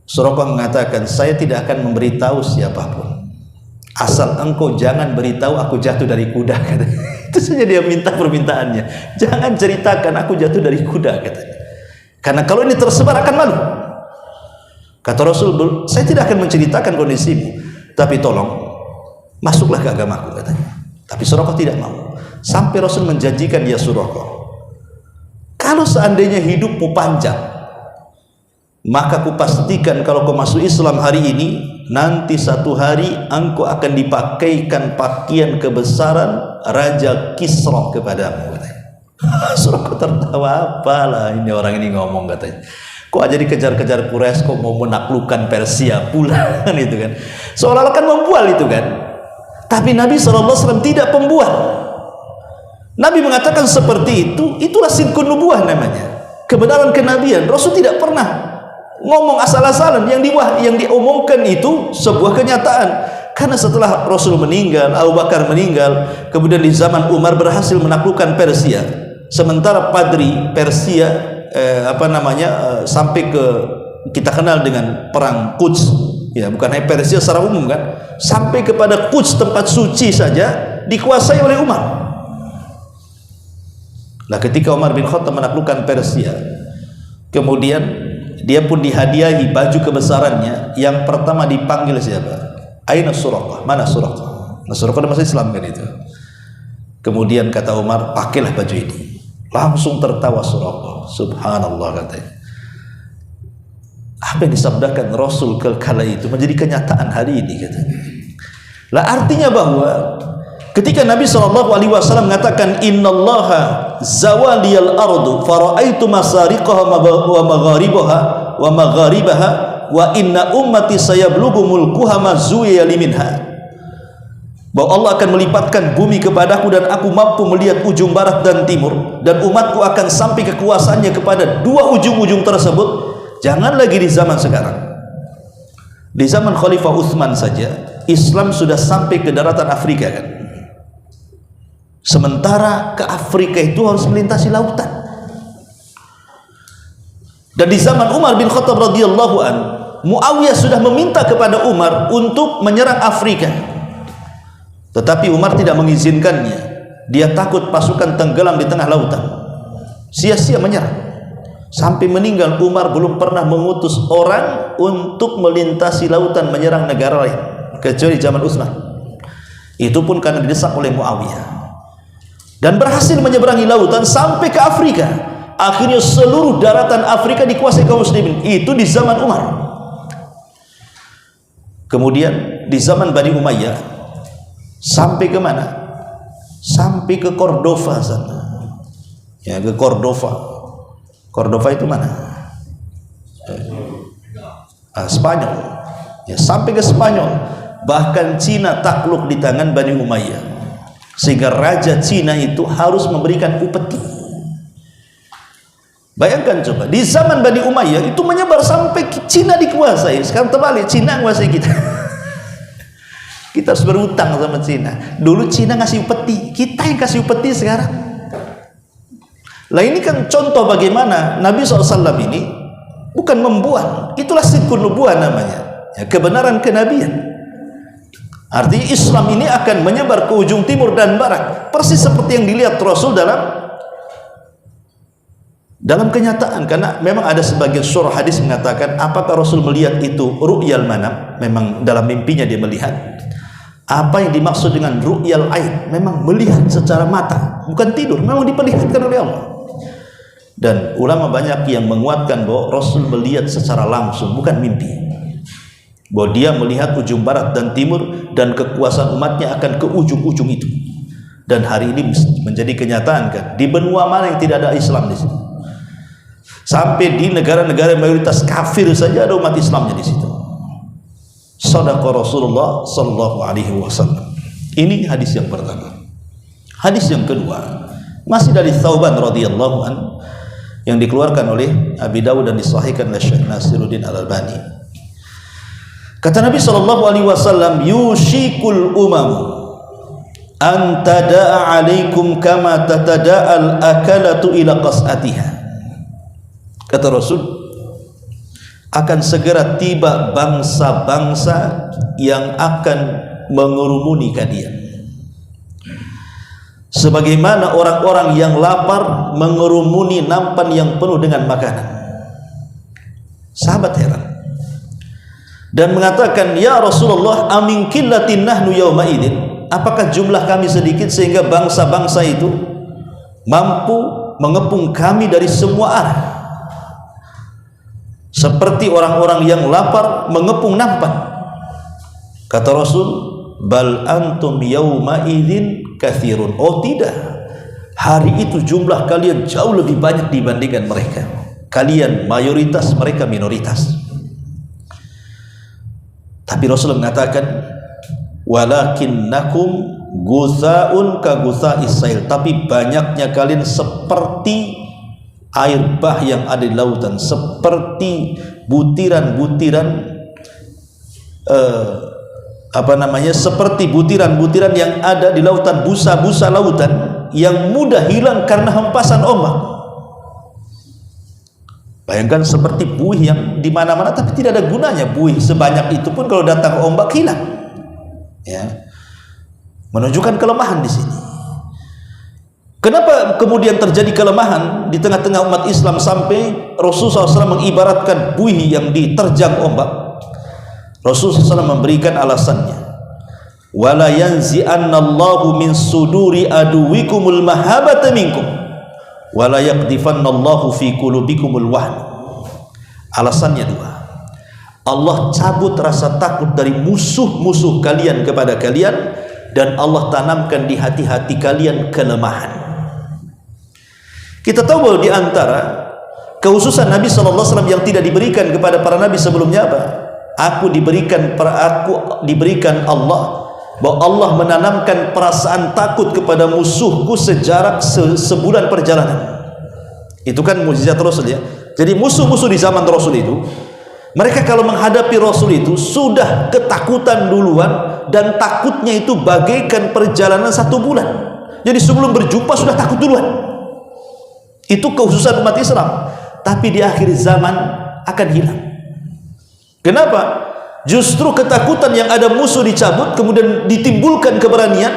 Suraqah mengatakan, saya tidak akan memberitahu siapapun, asal engkau jangan beritahu aku jatuh dari kuda, katanya. Itu saja dia minta permintaannya, jangan ceritakan aku jatuh dari kuda, katanya. Karena kalau ini tersebar akan malu. Kata Rasul, saya tidak akan menceritakan kondisimu, tapi tolong masuklah ke agamaku, katanya. Tapi Suraqah tidak mau. Sampai Rasul menjanjikan, ya Suraqah, kalau seandainya hidupmu panjang, maka aku pastikan kalau kau masuk Islam hari ini, nanti satu hari engkau akan dipakaikan pakaian kebesaran Raja Kisra kepadamu, katanya. Suraqah tertawa, apalah ini orang ini ngomong, katanya. Kok aja dikejar-kejar Quraisy, kok mau menaklukkan Persia pula, kan itu kan. Seolah-olah kan membual itu kan. Tapi Nabi SAW tidak pembual. Nabi mengatakan seperti itu, itulah sidqun nubuwah namanya. Kebenaran kenabian. Rasul tidak pernah ngomong asal-asalan, yang diomongkan itu sebuah kenyataan. Karena setelah Rasul meninggal, Abu Bakar meninggal, kemudian di zaman Umar berhasil menaklukkan Persia. Sementara Padri Persia sampai ke kita kenal dengan perang Quds, ya bukan hanya Persia secara umum kan, sampai kepada Quds, tempat suci saja dikuasai oleh Umar. Nah, ketika Umar bin Khattab menaklukkan Persia, kemudian dia pun dihadiahi baju kebesarannya. Yang pertama dipanggil siapa? Aina Suraqah? Mana Suraqah? Nah, Suraqah masih Islam kan itu. Kemudian kata Umar, pakailah baju ini. Langsung tertawa Suraqah. Subhanallah, katanya. Apa yang disabdakan Rasul kala itu menjadi kenyataan hari ini, katanya. Lah artinya bahwa ketika Nabi SAW mengatakan, innallaha zawaliyal ardu fara'aitu masariqaha wa magharibaha wa magharibaha wa inna ummati sayablughu mulkuha ma zuwiya liminha, bahwa Allah akan melipatkan bumi kepadaku dan aku mampu melihat ujung barat dan timur, dan umatku akan sampai kekuasaannya kepada dua ujung-ujung tersebut. Jangan lagi di zaman sekarang, di zaman Khalifah Utsman saja Islam sudah sampai ke daratan Afrika kan. Sementara ke Afrika itu harus melintasi lautan. Dan di zaman Umar bin Khattab radhiyallahu an, Muawiyah sudah meminta kepada Umar untuk menyerang Afrika, tetapi Umar tidak mengizinkannya. Dia takut pasukan tenggelam di tengah lautan, sia-sia menyerang. Sampai meninggal Umar belum pernah mengutus orang untuk melintasi lautan menyerang negara lain, kecuali zaman Utsman. Itu pun karena didesak oleh Muawiyah. Dan berhasil menyeberangi lautan sampai ke Afrika. Akhirnya seluruh daratan Afrika dikuasai kaum muslimin. Itu di zaman Umar. Kemudian di zaman Bani Umayyah sampai ke mana? Sampai ke Cordova sana. Ya, ke Cordova. Cordova itu mana? Spanyol. Ya, sampai ke Spanyol. Bahkan Cina takluk di tangan Bani Umayyah. Sehingga raja Cina itu harus memberikan upeti. Bayangkan coba, di zaman Bani Umayyah itu menyebar sampai Cina dikuasai. Sekarang terbalik, Cina menguasai kita. Kita harus berutang sama Cina. Dulu Cina ngasih upeti, kita yang kasih upeti sekarang. Lah ini kan contoh bagaimana Nabi SAW ini bukan membual. Itulah sidqun nubuwah namanya, ya, kebenaran kenabian. Artinya Islam ini akan menyebar ke ujung timur dan barat, persis seperti yang dilihat Rasul dalam kenyataan. Karena memang ada sebagian surah hadis mengatakan, apakah Rasul melihat itu ru'yal manam? Memang dalam mimpinya dia melihat. Apa yang dimaksud dengan ru'yal ain? Memang melihat secara mata, bukan tidur, memang diperlihatkan oleh Allah. Dan ulama banyak yang menguatkan bahwa Rasul melihat secara langsung, bukan mimpi. Bahwa dia melihat ujung barat dan timur, dan kekuasaan umatnya akan ke ujung-ujung itu. Dan hari ini menjadi kenyataan kan, di benua mana yang tidak ada Islam di sini. Sampai di negara-negara mayoritas kafir saja ada umat Islamnya di situ. Shadaqa Rasulullah sallallahu alaihi wasallam. Ini hadis yang pertama. Hadis yang kedua masih dari Thauban radhiyallahu an yang dikeluarkan oleh Abi Dawud dan disahihkan oleh Syekh Nasiruddin Al-Albani. Kata Nabi sallallahu alaihi wasallam, yushikul umamu an tada'a alaikum kama tatada'al akalatu ila qas'atiha. Kata Rasul, akan segera tiba bangsa-bangsa yang akan mengerumuni kalian sebagaimana orang-orang yang lapar mengerumuni nampan yang penuh dengan makanan. Sahabat heran dan mengatakan, ya Rasulullah, amin qillatin nahnu yawma idzin, apakah jumlah kami sedikit sehingga bangsa-bangsa itu mampu mengepung kami dari semua arah seperti orang-orang yang lapar mengepung nampan? Kata Rasul, bal antum yawma idzin katsirun. Oh tidak, hari itu jumlah kalian jauh lebih banyak dibandingkan mereka. Kalian mayoritas, mereka minoritas. Tapi Rasul mengatakan, walakinnakum gutsaun ka gutsa'is sail, tapi banyaknya kalian seperti air bah yang ada di lautan, seperti butiran-butiran seperti butiran-butiran yang ada di lautan, busa-busa lautan yang mudah hilang karena hempasan ombak. Bayangkan seperti buih yang di mana-mana tapi tidak ada gunanya. Buih sebanyak itu pun kalau datang ombak hilang. Ya. Menunjukkan kelemahan di sini. Kenapa kemudian terjadi kelemahan di tengah-tengah umat Islam sampai Rasulullah SAW mengibaratkan buih yang diterjang ombak? Rasulullah SAW memberikan alasannya. Wala yanzi'annallahu min suduri aduwikumul mahabata minkum wala yaqdifannallahu fi qulubikumul wahn. Alasannya dua. Allah cabut rasa takut dari musuh-musuh kalian kepada kalian dan Allah tanamkan di hati-hati kalian kelemahan. Kita tahu bahwa di antara kekhususan Nabi SAW yang tidak diberikan kepada para nabi sebelumnya apa? Aku diberikan Allah, bahwa Allah menanamkan perasaan takut kepada musuhku sejarak sebulan perjalanan. Itu kan mukjizat Rasul ya. Jadi musuh-musuh di zaman Rasul itu, mereka kalau menghadapi Rasul itu sudah ketakutan duluan, dan takutnya itu bagaikan perjalanan 1 bulan. Jadi sebelum berjumpa sudah takut duluan. Itu kekhususan umat Islam. Tapi di akhir zaman akan hilang. Kenapa? Justru ketakutan yang ada musuh dicabut, kemudian ditimbulkan keberanian,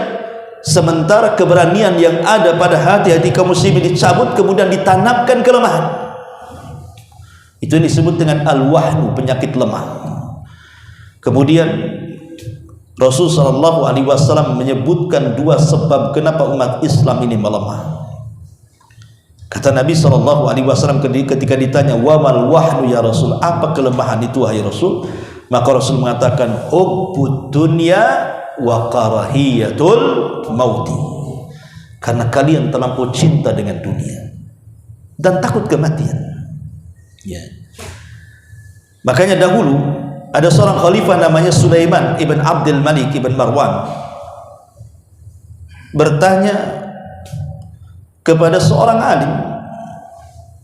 sementara keberanian yang ada pada hati-hati kaum muslimin dicabut, kemudian ditanamkan kelemahan. Itu yang disebut dengan al-wahnu, penyakit lemah. Kemudian Rasul SAW menyebutkan 2 sebab kenapa umat Islam ini melemah. Kata Nabi SAW ketika ditanya, wamal wahnu ya Rasul, apa kelemahan itu wahai Rasul? Maka Rasul mengatakan, hubbud dunya wa karahiyatul mauti. Karena kalian terlampau cinta dengan dunia dan takut kematian. Ya. Makanya dahulu ada seorang khalifah namanya Sulaiman ibn Abdul Malik ibn Marwan bertanya kepada seorang alim,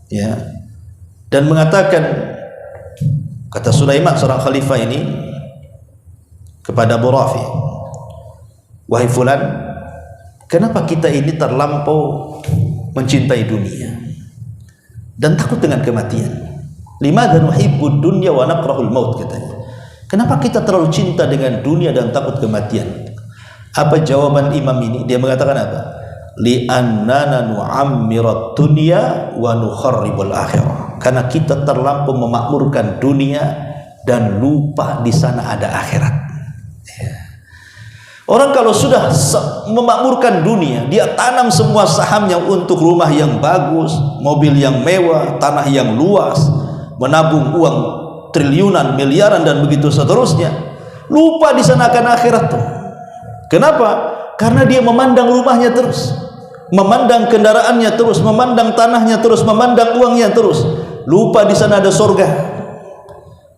ya, dan mengatakan, kata Sulaiman seorang khalifah ini kepada Abu Rafi, wahai fulan, kenapa kita ini terlampau mencintai dunia dan takut dengan kematian? Limadha nuhibbud dunya wa nakrahul maut, katanya. Kenapa kita terlalu cinta dengan dunia dan takut kematian? Apa jawaban imam ini? Dia mengatakan apa? Li'annana nu'ammirat dunya wa nukharribul akhirah. Karena kita terlampau memakmurkan dunia dan lupa di sana ada akhirat. Ya. Orang kalau sudah memakmurkan dunia, dia tanam semua sahamnya untuk rumah yang bagus, mobil yang mewah, tanah yang luas, menabung uang triliunan, miliaran dan begitu seterusnya. Lupa di sana akan akhirat tuh. Kenapa? Karena dia memandang rumahnya terus, memandang kendaraannya terus, memandang tanahnya terus, memandang uangnya terus. lupa di sana ada surga.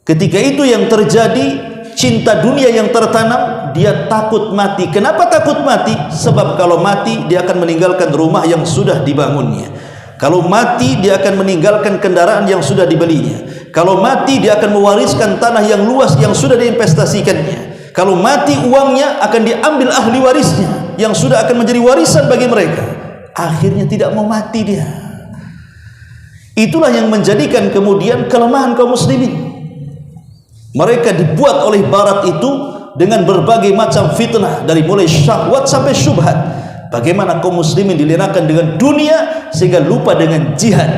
Ketika itu yang terjadi, cinta dunia yang tertanam, dia takut mati. Kenapa takut mati? Sebab kalau mati dia akan meninggalkan rumah yang sudah dibangunnya. Kalau mati dia akan meninggalkan kendaraan yang sudah dibelinya. Kalau mati dia akan mewariskan tanah yang luas yang sudah diinvestasikannya. Kalau mati uangnya akan diambil ahli warisnya yang sudah akan menjadi warisan bagi mereka. Akhirnya tidak mau mati dia. Itulah yang menjadikan kemudian kelemahan kaum muslimin. Mereka dibuat oleh barat itu dengan berbagai macam fitnah, dari mulai syahwat sampai syubhat. Bagaimana kaum muslimin dilenakan dengan dunia sehingga lupa dengan jihad.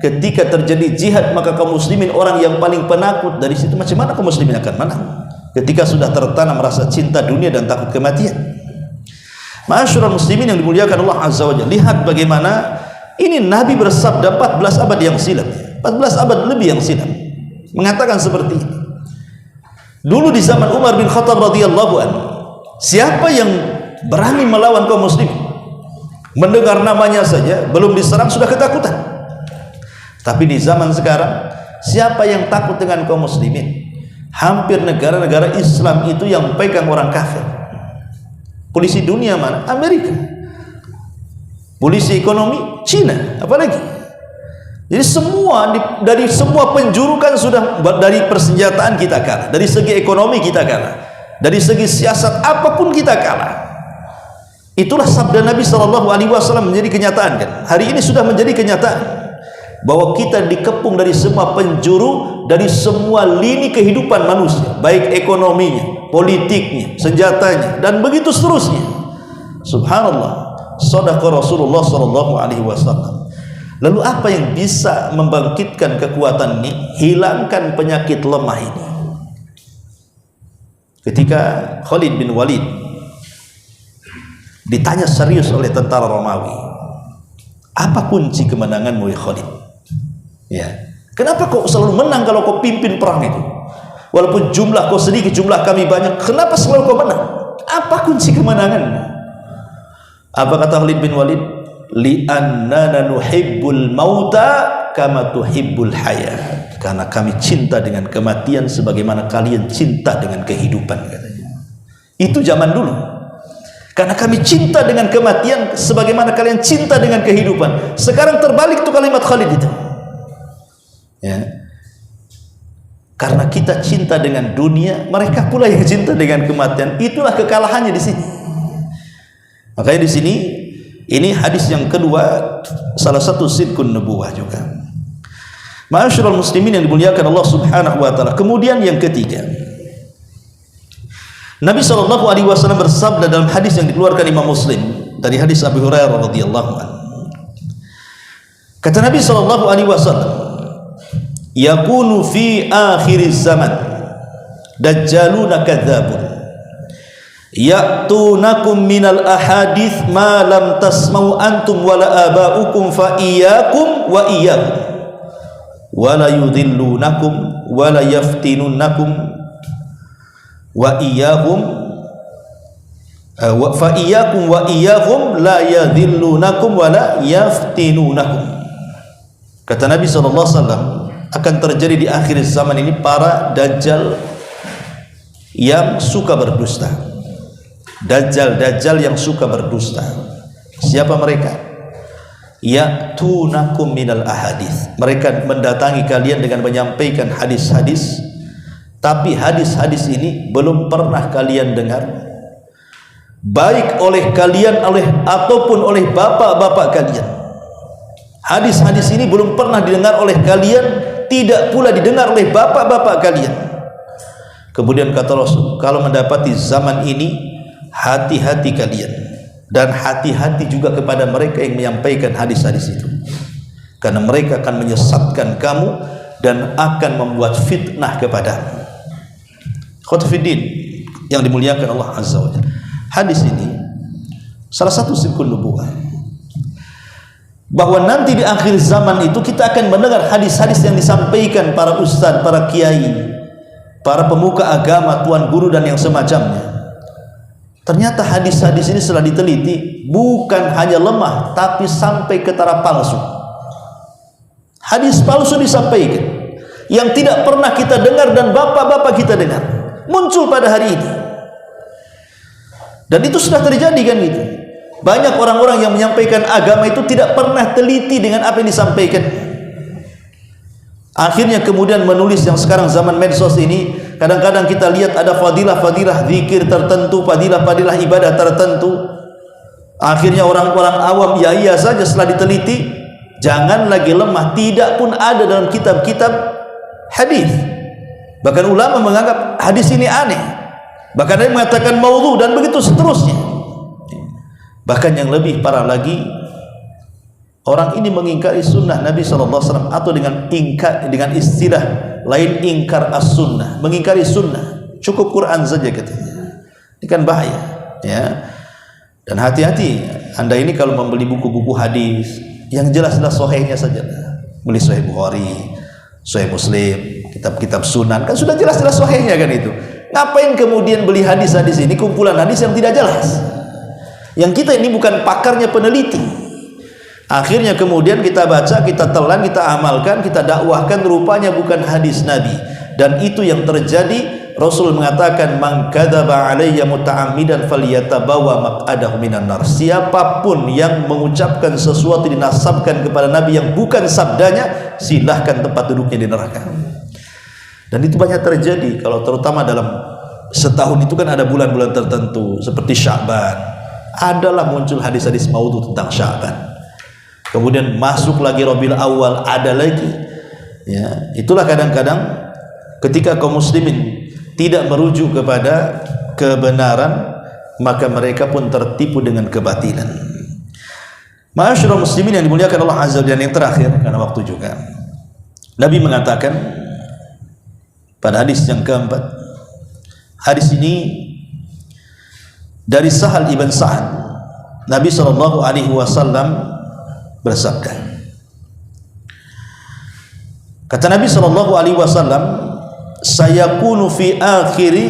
Ketika terjadi jihad, maka kaum muslimin orang yang paling penakut. Dari situ macam mana kaum muslimin akan menang? Ketika sudah tertanam rasa cinta dunia dan takut kematian. Ma'asyiral muslimin yang dimuliakan Allah Azza wa Jalla, lihat bagaimana ini Nabi bersabda 14 abad yang silam, 14 abad lebih yang silam, mengatakan seperti ini. Dulu di zaman Umar bin Khattab radhiyallahu anhu, siapa yang berani melawan kaum muslimin, mendengar namanya saja belum diserang sudah ketakutan. Tapi di zaman sekarang, siapa yang takut dengan kaum muslimin? Hampir negara-negara Islam itu yang pegang orang kafir. Polisi dunia mana? Amerika. Polisi ekonomi Cina, apalagi. Jadi semua dari semua penjuru kan sudah, dari persenjataan kita kalah, dari segi ekonomi kita kalah, dari segi siasat apapun kita kalah. Itulah sabda Nabi SAW menjadi kenyataan kan. Hari ini sudah menjadi kenyataan bahwa kita dikepung dari semua penjuru, dari semua lini kehidupan manusia, baik ekonominya, politiknya, senjatanya, dan begitu seterusnya. Subhanallah. Shadaqa Rasulullah SAW. Lalu apa yang bisa membangkitkan kekuatan ini, hilangkan penyakit lemah ini? Ketika Khalid bin Walid ditanya serius oleh tentara Romawi, apa kunci kemenanganmu ya Khalid? Ya, kenapa kau selalu menang kalau kau pimpin perang itu? Walaupun jumlah kau sedikit, jumlah kami banyak, kenapa selalu kau menang? Apa kunci kemenanganmu? Apa kata Khalid bin Walid? Li'annana nuhibbul mauta kama tuhibbul hayat. Karena kami cinta dengan kematian sebagaimana kalian cinta dengan kehidupan, katanya. Itu zaman dulu. Karena kami cinta dengan kematian sebagaimana kalian cinta dengan kehidupan. Sekarang terbalik tuh kalimat Khalid itu. Ya. Karena kita cinta dengan dunia, mereka pula yang cinta dengan kematian. Itulah kekalahannya di sini. Makanya di sini, ini hadis yang kedua, salah satu sidqun nubuwah juga. Ma'asyiral muslimin yang dimuliakan Allah Subhanahu wa taala. Kemudian yang ketiga, Nabi SAW bersabda dalam hadis yang dikeluarkan Imam Muslim dari hadis Abu Hurairah radhiyallahu anhu. Kata Nabi SAW, yakunu fi akhiriz zaman dajjaluna kadzabun ya'tunakum minal ahadith ma lam tasma'u antum wala aba'ukum fa iyyakum wa iyyahum wala yudhillunakum wala yaftinunakum wa iyyahum fa iyyakum wa iyyahum la yadhillunakum wala yaftinunakum. Kata Nabi SAW, akan terjadi di akhir zaman ini para dajjal yang suka berdusta. Dajjal yang suka berdusta. Siapa mereka? Ya'tunakum minal ahadits. Mereka mendatangi kalian dengan menyampaikan hadis-hadis, tapi hadis-hadis ini belum pernah kalian dengar, baik oleh kalian ataupun oleh bapak-bapak kalian. Hadis-hadis ini belum pernah didengar oleh kalian, tidak pula didengar oleh bapak-bapak kalian. Kemudian kata Rasul, kalau mendapati zaman ini, hati-hati kalian, dan hati-hati juga kepada mereka yang menyampaikan hadis-hadis itu, karena mereka akan menyesatkan kamu dan akan membuat fitnah kepadamu. Khotifiddin yang dimuliakan Allah Azza wa Jalla, hadis ini salah satu sidqun nubuwah, bahwa nanti di akhir zaman itu kita akan mendengar hadis-hadis yang disampaikan para ustadz, para kiai, para pemuka agama, tuan guru dan yang semacamnya. Ternyata hadis-hadis ini setelah diteliti bukan hanya lemah, tapi sampai ke taraf palsu. Hadis palsu disampaikan yang tidak pernah kita dengar dan bapak-bapak kita dengar, muncul pada hari ini. Dan itu sudah terjadi kan gitu. Banyak orang-orang yang menyampaikan agama itu tidak pernah teliti dengan apa yang disampaikan. Akhirnya kemudian menulis yang sekarang zaman medsos ini, kadang-kadang kita lihat ada fadilah-fadilah zikir tertentu, fadilah-fadilah ibadah tertentu. Akhirnya orang-orang awam ya iya saja, setelah diteliti, jangan lagi lemah, tidak pun ada dalam kitab-kitab hadis. Bahkan ulama menganggap hadis ini aneh, bahkan ada yang mengatakan maudhu, dan begitu seterusnya. Bahkan yang lebih parah lagi, orang ini mengingkari sunnah Nabi SAW, atau dengan istilah lain ingkar as-sunnah, mengingkari sunnah, cukup Quran saja katanya. Ini kan bahaya ya. Dan hati-hati Anda ini kalau membeli buku-buku hadis yang jelas-jelas sahihnya saja, beli Sahih Bukhari, Sahih Muslim, kitab-kitab sunan, kan sudah jelas-jelas sahihnya kan itu. Ngapain kemudian beli hadis-hadis ini, kumpulan hadis yang tidak jelas, yang kita ini bukan pakarnya, peneliti. Akhirnya kemudian kita baca, kita telan, kita amalkan, kita dakwahkan, rupanya bukan hadis Nabi. Dan itu yang terjadi. Rasul mengatakan, man kadzaba alayya muta'ammidan falyatabawa maq'adahu minan nar. Siapapun yang mengucapkan sesuatu dinasabkan kepada Nabi yang bukan sabdanya, silahkan tempat duduknya di neraka. Dan itu banyak terjadi, kalau terutama dalam setahun itu kan ada bulan-bulan tertentu seperti Sya'ban, adalah muncul hadis-hadis maudhu tentang Sya'ban. Kemudian masuk lagi Rabiul Awal, ada lagi ya. Itulah kadang-kadang ketika kaum muslimin tidak merujuk kepada kebenaran, maka mereka pun tertipu dengan kebatilan. Ma'asyiral muslimin yang dimuliakan Allah Azza wa Jalla, yang terakhir karena waktu juga, Nabi mengatakan pada hadis yang keempat, hadis ini dari Sahal ibn Sa'ad, Nabi SAW bersabda, kata Nabi SAW, sayakunu fi akhiri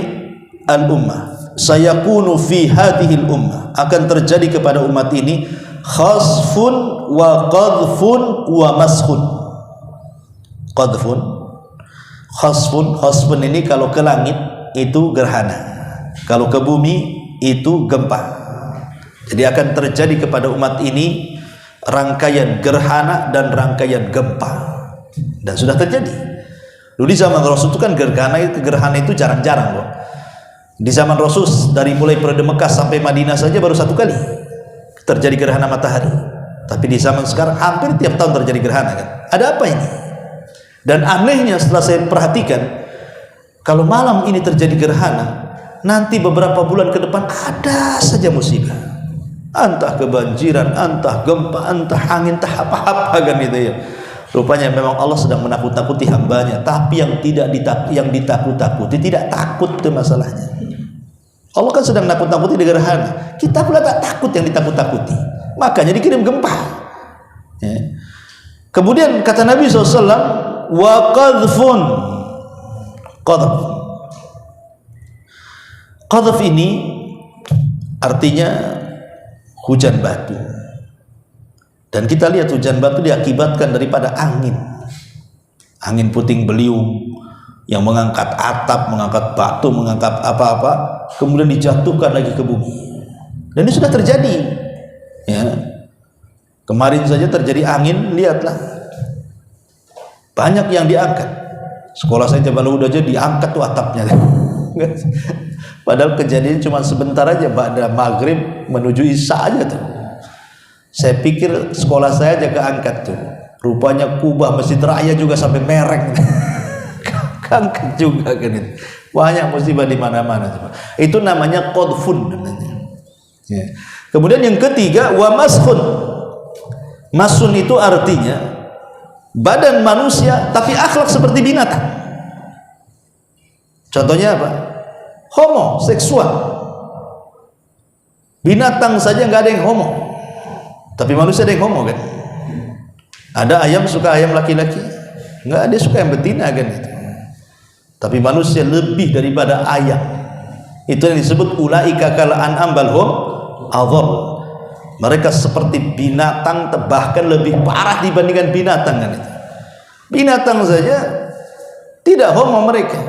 al-ummah, sayakunu fi hadhil ummah, akan terjadi kepada umat ini khasfun wa qadhfun wa mashun. Qadhfun, khasfun ini kalau ke langit itu gerhana, kalau ke bumi itu gempa. Jadi akan terjadi kepada umat ini rangkaian gerhana dan rangkaian gempa, dan sudah terjadi. Dulu di zaman Rasul itu kan gerhana itu jarang-jarang loh. Di zaman Rasul dari mulai periode Mekah sampai Madinah saja baru satu kali terjadi gerhana matahari. Tapi di zaman sekarang hampir tiap tahun terjadi gerhana kan. Ada apa ini? Dan anehnya setelah saya perhatikan, kalau malam ini terjadi gerhana, nanti beberapa bulan ke depan ada saja musibah. Entah kebanjiran, entah gempa, entah angin, entah apa-apa kan itu ya. Rupanya memang Allah sedang menakut-nakuti hambanya, tapi yang ditakut-takuti tidak takut, itu masalahnya. Allah kan sedang nakut-nakuti di gerhana, kita pula tak takut yang ditakut-takuti, makanya dikirim gempa ya. Kemudian kata Nabi SAW, wa qadhfun, qadhf ini artinya hujan batu. Dan kita lihat hujan batu diakibatkan daripada angin puting beliung yang mengangkat atap, mengangkat batu, mengangkat apa-apa, kemudian dijatuhkan lagi ke bumi. Dan ini sudah terjadi ya. Kemarin saja terjadi angin, lihatlah banyak yang diangkat. Sekolah saya Jabal Huda aja diangkat tuh atapnya. Padahal kejadian cuma sebentar aja, pada maghrib menuju isya aja tuh. Saya pikir sekolah saya aja keangkat tuh. Rupanya kubah Masjid Raya juga sampai mereng. Keangkat juga kan itu. Banyak musibah di mana-mana. Itu namanya qadhfun namanya. Ya. Kemudian yang ketiga, wa mashun. Masun itu artinya badan manusia tapi akhlak seperti binatang. Contohnya apa? Homoseksual. Binatang saja nggak ada yang homo, tapi manusia ada yang homo kan? Ada ayam suka ayam laki-laki, nggak ada suka yang betina kan itu. Tapi manusia lebih daripada ayam. Itu yang disebut ulaika kal an'am bal hum adhal. Mereka seperti binatang, bahkan lebih parah dibandingkan binatang kan itu. Binatang saja tidak homo mereka.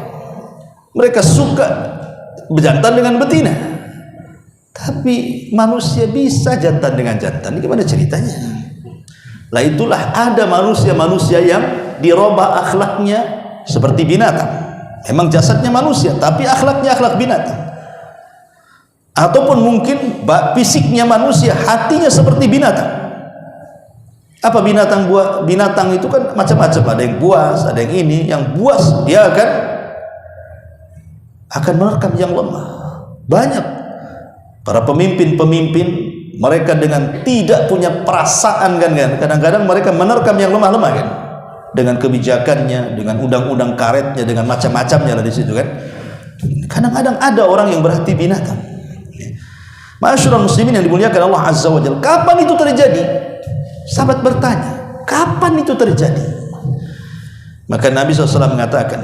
Mereka suka berjantan dengan betina. Tapi manusia bisa jantan dengan jantan. Ini gimana ceritanya? Lah itulah ada manusia-manusia yang dirubah akhlaknya seperti binatang. Memang jasadnya manusia, tapi akhlaknya akhlak binatang. Ataupun mungkin fisiknya manusia, hatinya seperti binatang. Apa binatang buas? Binatang itu kan macam-macam, ada yang buas, ada yang ini. Yang buas dia akan menerkam yang lemah. Banyak para pemimpin-pemimpin, mereka dengan tidak punya perasaan kan, kadang-kadang mereka menerkam yang lemah-lemah kan, dengan kebijakannya, dengan undang-undang karetnya, dengan macam-macamnya lah di situ kan. Kadang-kadang ada orang yang berhati binatang. Ma'asyiral muslimin yang dimuliakan Allah Azza wa Jalla, kapan itu terjadi? Sahabat bertanya, kapan itu terjadi? Maka Nabi SAW mengatakan,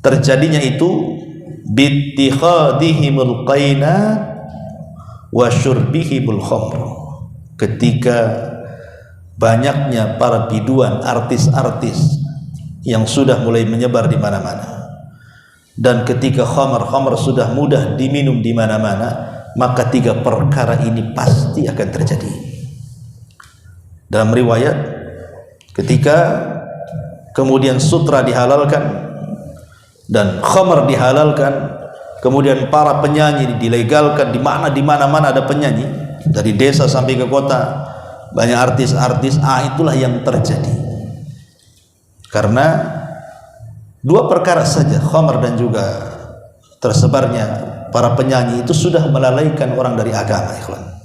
terjadinya itu bittikhadihimul qainat wa syurbihimul khamr, ketika banyaknya para biduan, artis-artis yang sudah mulai menyebar di mana-mana, dan ketika khamr sudah mudah diminum di mana-mana, maka 3 perkara ini pasti akan terjadi. Dalam riwayat, ketika kemudian sutra dihalalkan dan khamr dihalalkan, kemudian para penyanyi dilegalkan, di mana-mana ada penyanyi, dari desa sampai ke kota banyak artis-artis. Itulah yang terjadi karena 2 perkara saja, khamr dan juga tersebarnya para penyanyi itu sudah melalaikan orang dari agama, ikhwan.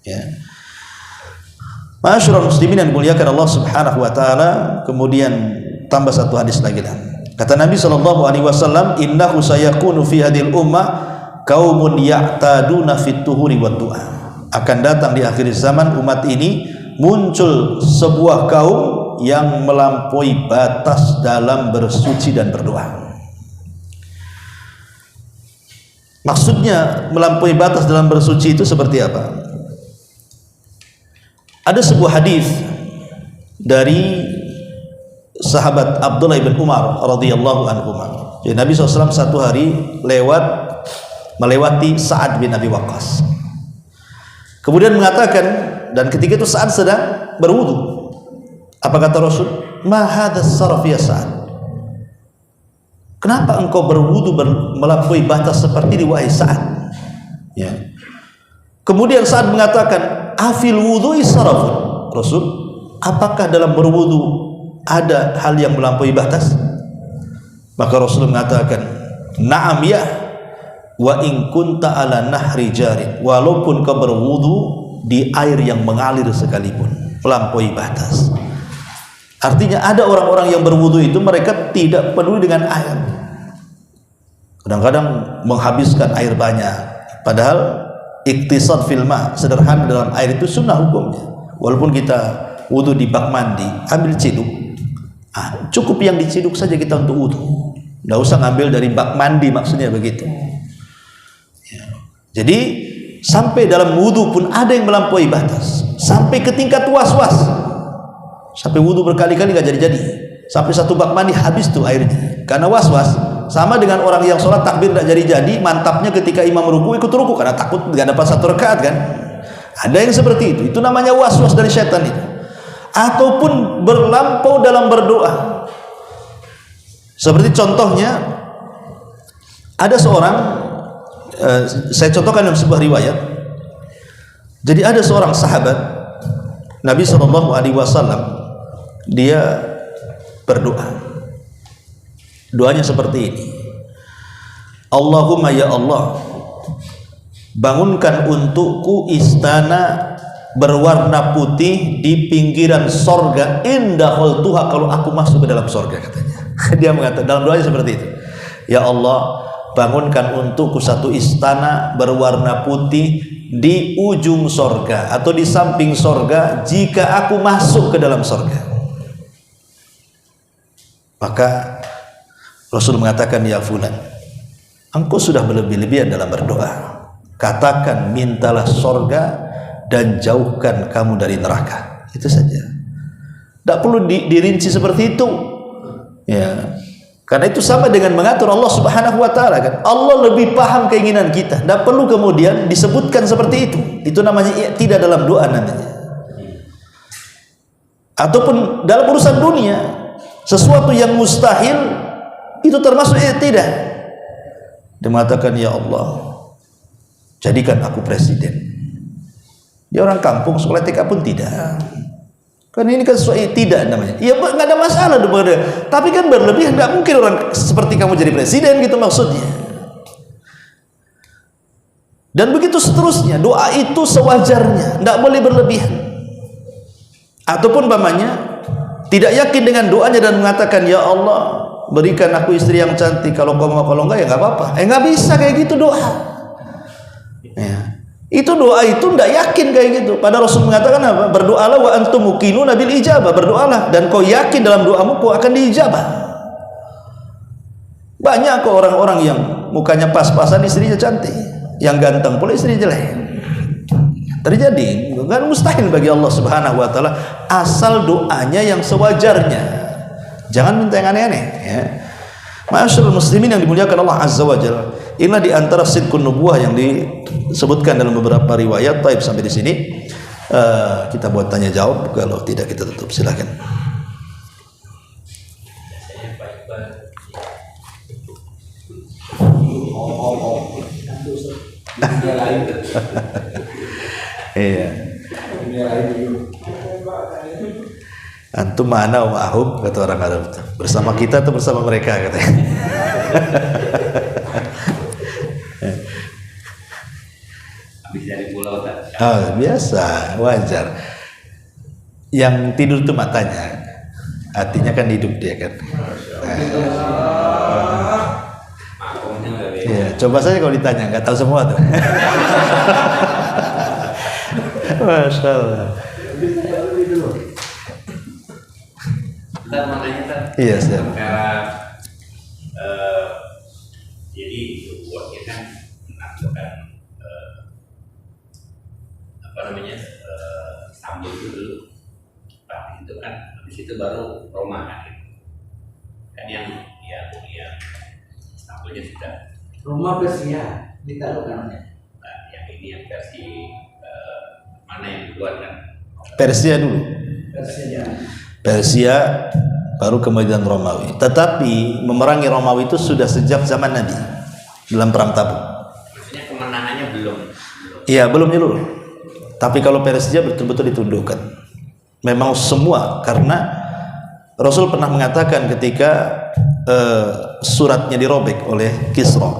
Ya. Ma'asyiral muslimin yang dimuliakan Allah Subhanahu wa taala, kemudian tambah satu hadis lagi dah. Kata Nabi sallallahu alaihi wasallam, "Innahu sayakunu fi hadhil ummah qaumun ya'taduna fit tuhuri wad du'a." Akan datang di akhir zaman umat ini muncul sebuah kaum yang melampaui batas dalam bersuci dan berdoa. Maksudnya melampaui batas dalam bersuci itu seperti apa? Ada sebuah hadis dari sahabat Abdullah bin Umar radhiyallahu anhu. Jadi Nabi SAW satu hari melewati Sa'ad bin Abi Waqqas. Kemudian mengatakan, dan ketika itu Sa'ad sedang berwudu. Apa kata Rasul? Ma hadzal sarf ya Sa'ad. Kenapa engkau berwudu melampaui batas seperti ini wahai Sa'ad? Ya. Kemudian Sa'ad mengatakan, afil wudu'i sarafun. Rasul, apakah dalam berwudu ada hal yang melampaui batas? Maka Rasul mengatakan, na'am ya, wa in kunta ala nahri jarin, walaupun kau berwudu di air yang mengalir sekalipun, melampaui batas. Artinya ada orang-orang yang berwudu itu mereka tidak peduli dengan air. Kadang-kadang menghabiskan air banyak, padahal iktisad fil ma, sederhana dalam air itu sunnah hukumnya. Walaupun kita wudu di bak mandi, ambil ciduk, cukup yang diciduk saja kita untuk wudu. Tidak usah ngambil dari bak mandi, maksudnya begitu. Ya. Jadi sampai dalam wudu pun ada yang melampaui batas, sampai ke tingkat was-was. Sampai wudu berkali-kali nggak jadi-jadi, sampai satu bak mandi habis tuh airnya karena was-was. Sama dengan orang yang sholat takbir nggak jadi-jadi, mantapnya ketika imam ruku ikut ruku karena takut nggak dapat 1 rakaat kan. Ada yang seperti itu namanya was-was dari setan itu. Ataupun berlampau dalam berdoa, seperti contohnya ada seorang, saya contohkan dalam sebuah riwayat. Jadi ada seorang sahabat Nabi SAW, dia berdoa. Doanya seperti ini, Allahumma ya Allah, bangunkan untukku istana berwarna putih di pinggiran sorga, indahul tuha, kalau aku masuk ke dalam sorga, katanya. Dia mengatakan dalam doanya seperti itu, ya Allah, bangunkan untukku satu istana berwarna putih di ujung sorga atau di samping sorga jika aku masuk ke dalam sorga. Maka Rasul mengatakan, ya fulan, engkau sudah berlebih-lebihan dalam berdoa. Katakan, mintalah sorga dan jauhkan kamu dari neraka. Itu saja. Tidak perlu dirinci seperti itu. Ya. Karena itu sama dengan mengatur Allah Subhanahu wa taala kan. Allah lebih paham keinginan kita. Tidak perlu kemudian disebutkan seperti itu. Itu namanya tidak dalam doa namanya. Ataupun dalam urusan dunia, sesuatu yang mustahil itu termasuk tidak. Dia mengatakan, ya Allah, jadikan aku presiden. Dia orang kampung, sekolah TK pun tidak. Kan ini kan sesuatu tidak namanya. Ya nggak ada masalah daripada. Tapi kan berlebihan, nggak mungkin orang seperti kamu jadi presiden gitu maksudnya. Dan begitu seterusnya. Doa itu sewajarnya, nggak boleh berlebihan. Ataupun umpamanya tidak yakin dengan doanya dan mengatakan, ya Allah, berikan aku istri yang cantik. Kalau kau mau, kalau enggak ya nggak apa-apa. Nggak bisa kayak gitu doa. Ya. Itu doa itu tidak yakin kayak gitu. Pada Rasul mengatakan apa? Berdoalah wa antum muqinuna bil ijabah. Berdoalah dan kau yakin dalam doamu kau akan diijabah. Banyak kok orang-orang yang mukanya pas-pasan istrinya cantik, yang ganteng pula istrinya jelek. Terjadi, kan mustahil bagi Allah Subhanahu wa taala, asal doanya yang sewajarnya. Jangan minta yang aneh-aneh ya. Ma'asyiral muslimin yang dimuliakan Allah Azza wa Jalla. Inilah di antara sidqun nubuwah yang disebutkan dalam beberapa riwayat. Taib sampai di sini kita buat tanya jawab, kalau tidak kita tutup, silakan. Iya. Antum mana ma'hum, kata orang Arab, bersama kita atau bersama mereka katanya. Habis dari pulau tak? Oh, biasa, wajar. Yang tidur itu matanya, hatinya kan hidup dia kan. Makomnya nggak beda. Ya, coba saja kalau ditanya, nggak tahu semua tuh. Masya Allah. Kita mau nanya kan? Iya, siap. Perkara jadi buatnya kan melakukan apa namanya sambung itu dulu, tapi itu kan habis itu baru Roma kan, yang sambungnya sudah Rumah Persia ditaruh namanya. yang ini yang versi mana yang dibuat kan? Persia dulu. Persia. Persia baru kemudian Romawi. Tetapi memerangi Romawi itu sudah sejak zaman Nabi dalam perang Tabuk. Maksudnya kemenangannya belum. Iya, belum nyeluruh. Tapi kalau Persia betul-betul ditundukkan. Memang semua, karena Rasul pernah mengatakan ketika suratnya dirobek oleh Kisra,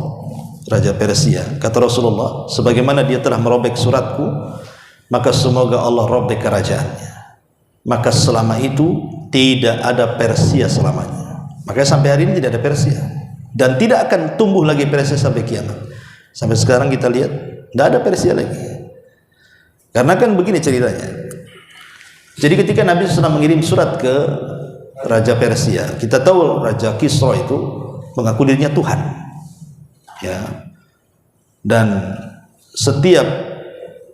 Raja Persia, kata Rasulullah, sebagaimana dia telah merobek suratku, maka semoga Allah robek kerajaannya. Maka selama itu tidak ada Persia selamanya. Makanya sampai hari ini tidak ada Persia, dan tidak akan tumbuh lagi Persia sampai kiamat. Sampai sekarang kita lihat tidak ada Persia lagi. Karena kan begini ceritanya. Jadi ketika Nabi SAW mengirim surat ke Raja Persia, kita tahu Raja Kisra itu mengaku dirinya Tuhan, ya. Dan setiap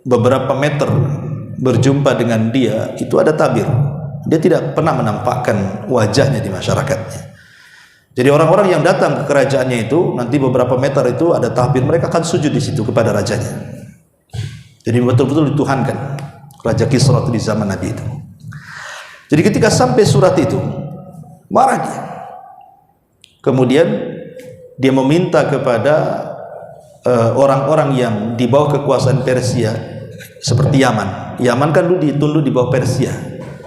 beberapa meter berjumpa dengan dia itu ada tabir. Dia tidak pernah menampakkan wajahnya di masyarakatnya. Jadi orang-orang yang datang ke kerajaannya itu nanti beberapa meter itu ada tabir, mereka akan sujud di situ kepada rajanya. Jadi betul-betul dituhankan Raja Kisra itu di zaman Nabi itu. Jadi ketika sampai surat itu, marah dia. Kemudian dia meminta kepada orang-orang yang di bawah kekuasaan Persia, seperti Yaman. Yaman kan dulu ditunduk di bawah Persia,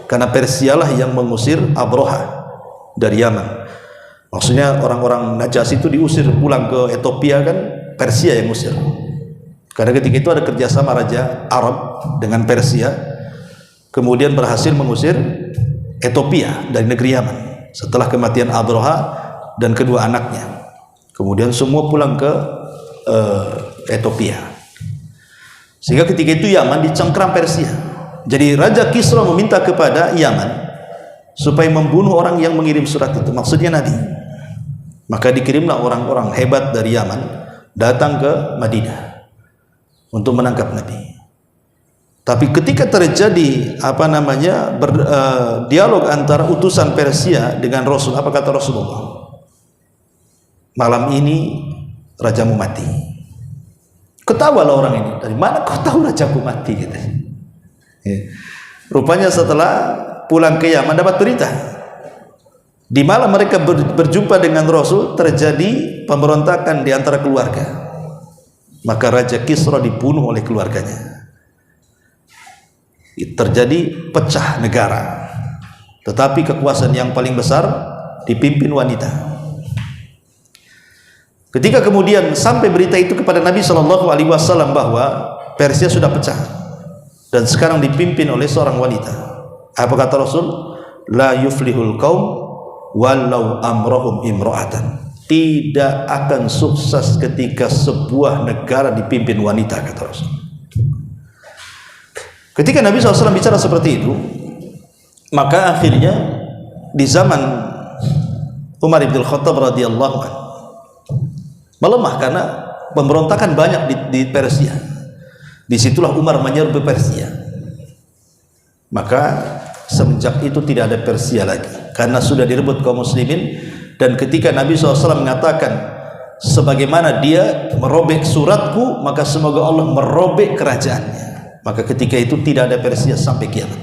karena Persialah yang mengusir Abroha dari Yaman. Maksudnya orang-orang Najasyi itu diusir pulang ke Ethiopia, kan Persia yang usir. Karena ketika itu ada kerjasama Raja Arab dengan Persia, kemudian berhasil mengusir Ethiopia dari negeri Yaman setelah kematian Abroha dan kedua anaknya. Kemudian semua pulang ke Ethiopia. Sehingga ketika itu Yaman dicengkram Persia. Jadi Raja Kisra meminta kepada Yaman supaya membunuh orang yang mengirim surat itu, maksudnya Nabi. Maka dikirimlah orang-orang hebat dari Yaman datang ke Madinah untuk menangkap Nabi. Tapi ketika terjadi dialog antara utusan Persia dengan Rasul, apa kata Rasulullah? Malam ini rajamu mati. Ketawalah orang ini, dari mana kau tahu rajaku mati? Gitu. Ya. Rupanya setelah pulang ke Yaman dapat berita. Di malam mereka berjumpa dengan Rasul, terjadi pemberontakan di antara keluarga. Maka Raja Kisra dibunuh oleh keluarganya. Terjadi pecah negara. Tetapi kekuasaan yang paling besar dipimpin wanita. Ketika kemudian sampai berita itu kepada Nabi SAW bahwa Persia sudah pecah dan sekarang dipimpin oleh seorang wanita, apa kata Rasul? La yuflihul qaum walau amrohum imro'atan. Tidak akan sukses ketika sebuah negara dipimpin wanita, kata Rasul. Ketika Nabi SAW bicara seperti itu, maka akhirnya di zaman Umar bin Khattab radhiyallahu anhu melemah karena pemberontakan banyak di Persia. Disitulah Umar menyerbu Persia. Maka semenjak itu tidak ada Persia lagi karena sudah direbut kaum muslimin. Dan ketika Nabi SAW mengatakan, sebagaimana dia merobek suratku, maka semoga Allah merobek kerajaannya. Maka ketika itu tidak ada Persia sampai kiamat.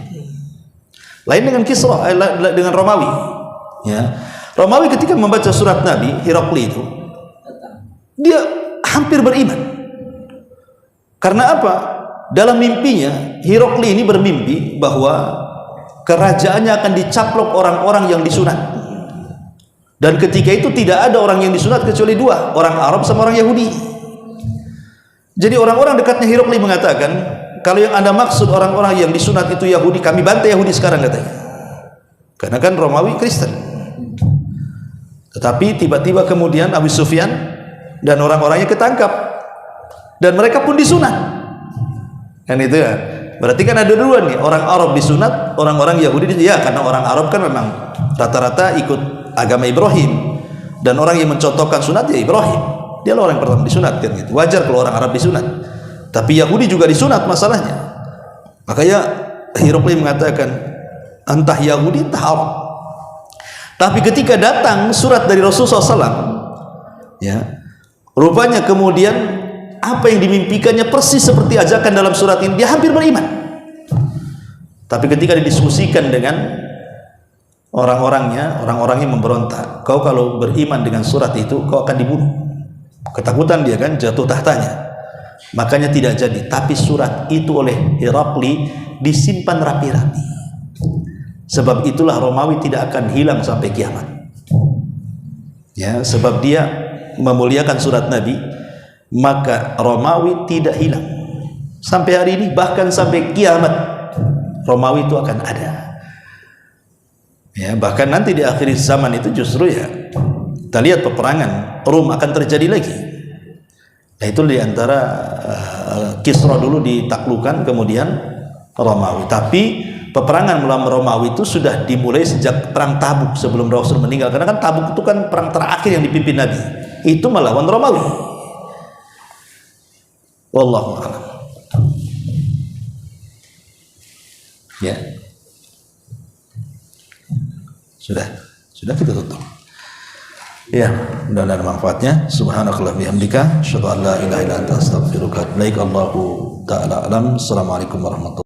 Lain dengan Kisra, dengan Romawi. Ya. Romawi ketika membaca surat Nabi Herakli itu, dia hampir beriman. Karena apa? Dalam mimpinya Herakli ini bermimpi bahwa kerajaannya akan dicaplok orang-orang yang disunat. Dan ketika itu tidak ada orang yang disunat kecuali dua, orang Arab sama orang Yahudi. Jadi orang-orang dekatnya Herakli mengatakan, kalau yang Anda maksud orang-orang yang disunat itu Yahudi, kami bantai Yahudi sekarang, katanya. Karena kan Romawi Kristen. Tetapi tiba-tiba kemudian Abu Sufyan dan orang-orangnya ketangkap dan mereka pun disunat. Kan itu ya. Berarti kan ada dua nih, orang Arab disunat, orang-orang Yahudi ya, karena orang Arab kan memang rata-rata ikut agama Ibrahim dan orang yang mencontohkan sunat ya Ibrahim. Dia orang yang pertama disunat kan gitu. Wajar kalau orang Arab disunat. Tapi Yahudi juga disunat masalahnya. Makanya Herakli mengatakan, entah Yahudi entah Arab. Tapi ketika datang surat dari Rasulullah SAW, ya, rupanya kemudian apa yang dimimpikannya persis seperti ajakan dalam surat ini, dia hampir beriman. Tapi ketika didiskusikan dengan orang-orangnya memberontak. Kau kalau beriman dengan surat itu, kau akan dibunuh. Ketakutan dia kan, jatuh tahtanya. Makanya tidak jadi. Tapi surat itu oleh Herakli disimpan rapi-rapi. Sebab itulah Romawi tidak akan hilang sampai kiamat. Ya, sebab dia memuliakan surat Nabi, maka Romawi tidak hilang sampai hari ini, bahkan sampai kiamat Romawi itu akan ada. Ya, bahkan nanti di akhir zaman itu justru ya kita lihat peperangan Rom akan terjadi lagi. Nah, itu di antara Kisra dulu ditaklukkan, kemudian Romawi. Tapi peperangan melawan Romawi itu sudah dimulai sejak perang Tabuk sebelum Rasul meninggal. Karena kan Tabuk itu kan perang terakhir yang dipimpin Nabi. Itu melawan Romawi. Wallahu a'lam. Ya. Sudah kita tutup. Ya, mudah-mudahan ada manfaatnya. Subhanakallah bihamdika, asyhadu an la ilaha illa anta astaghfiruka wa atubu ilaik. Allahu ta'ala alam. Assalamualaikum warahmatullahi wabarakatuh.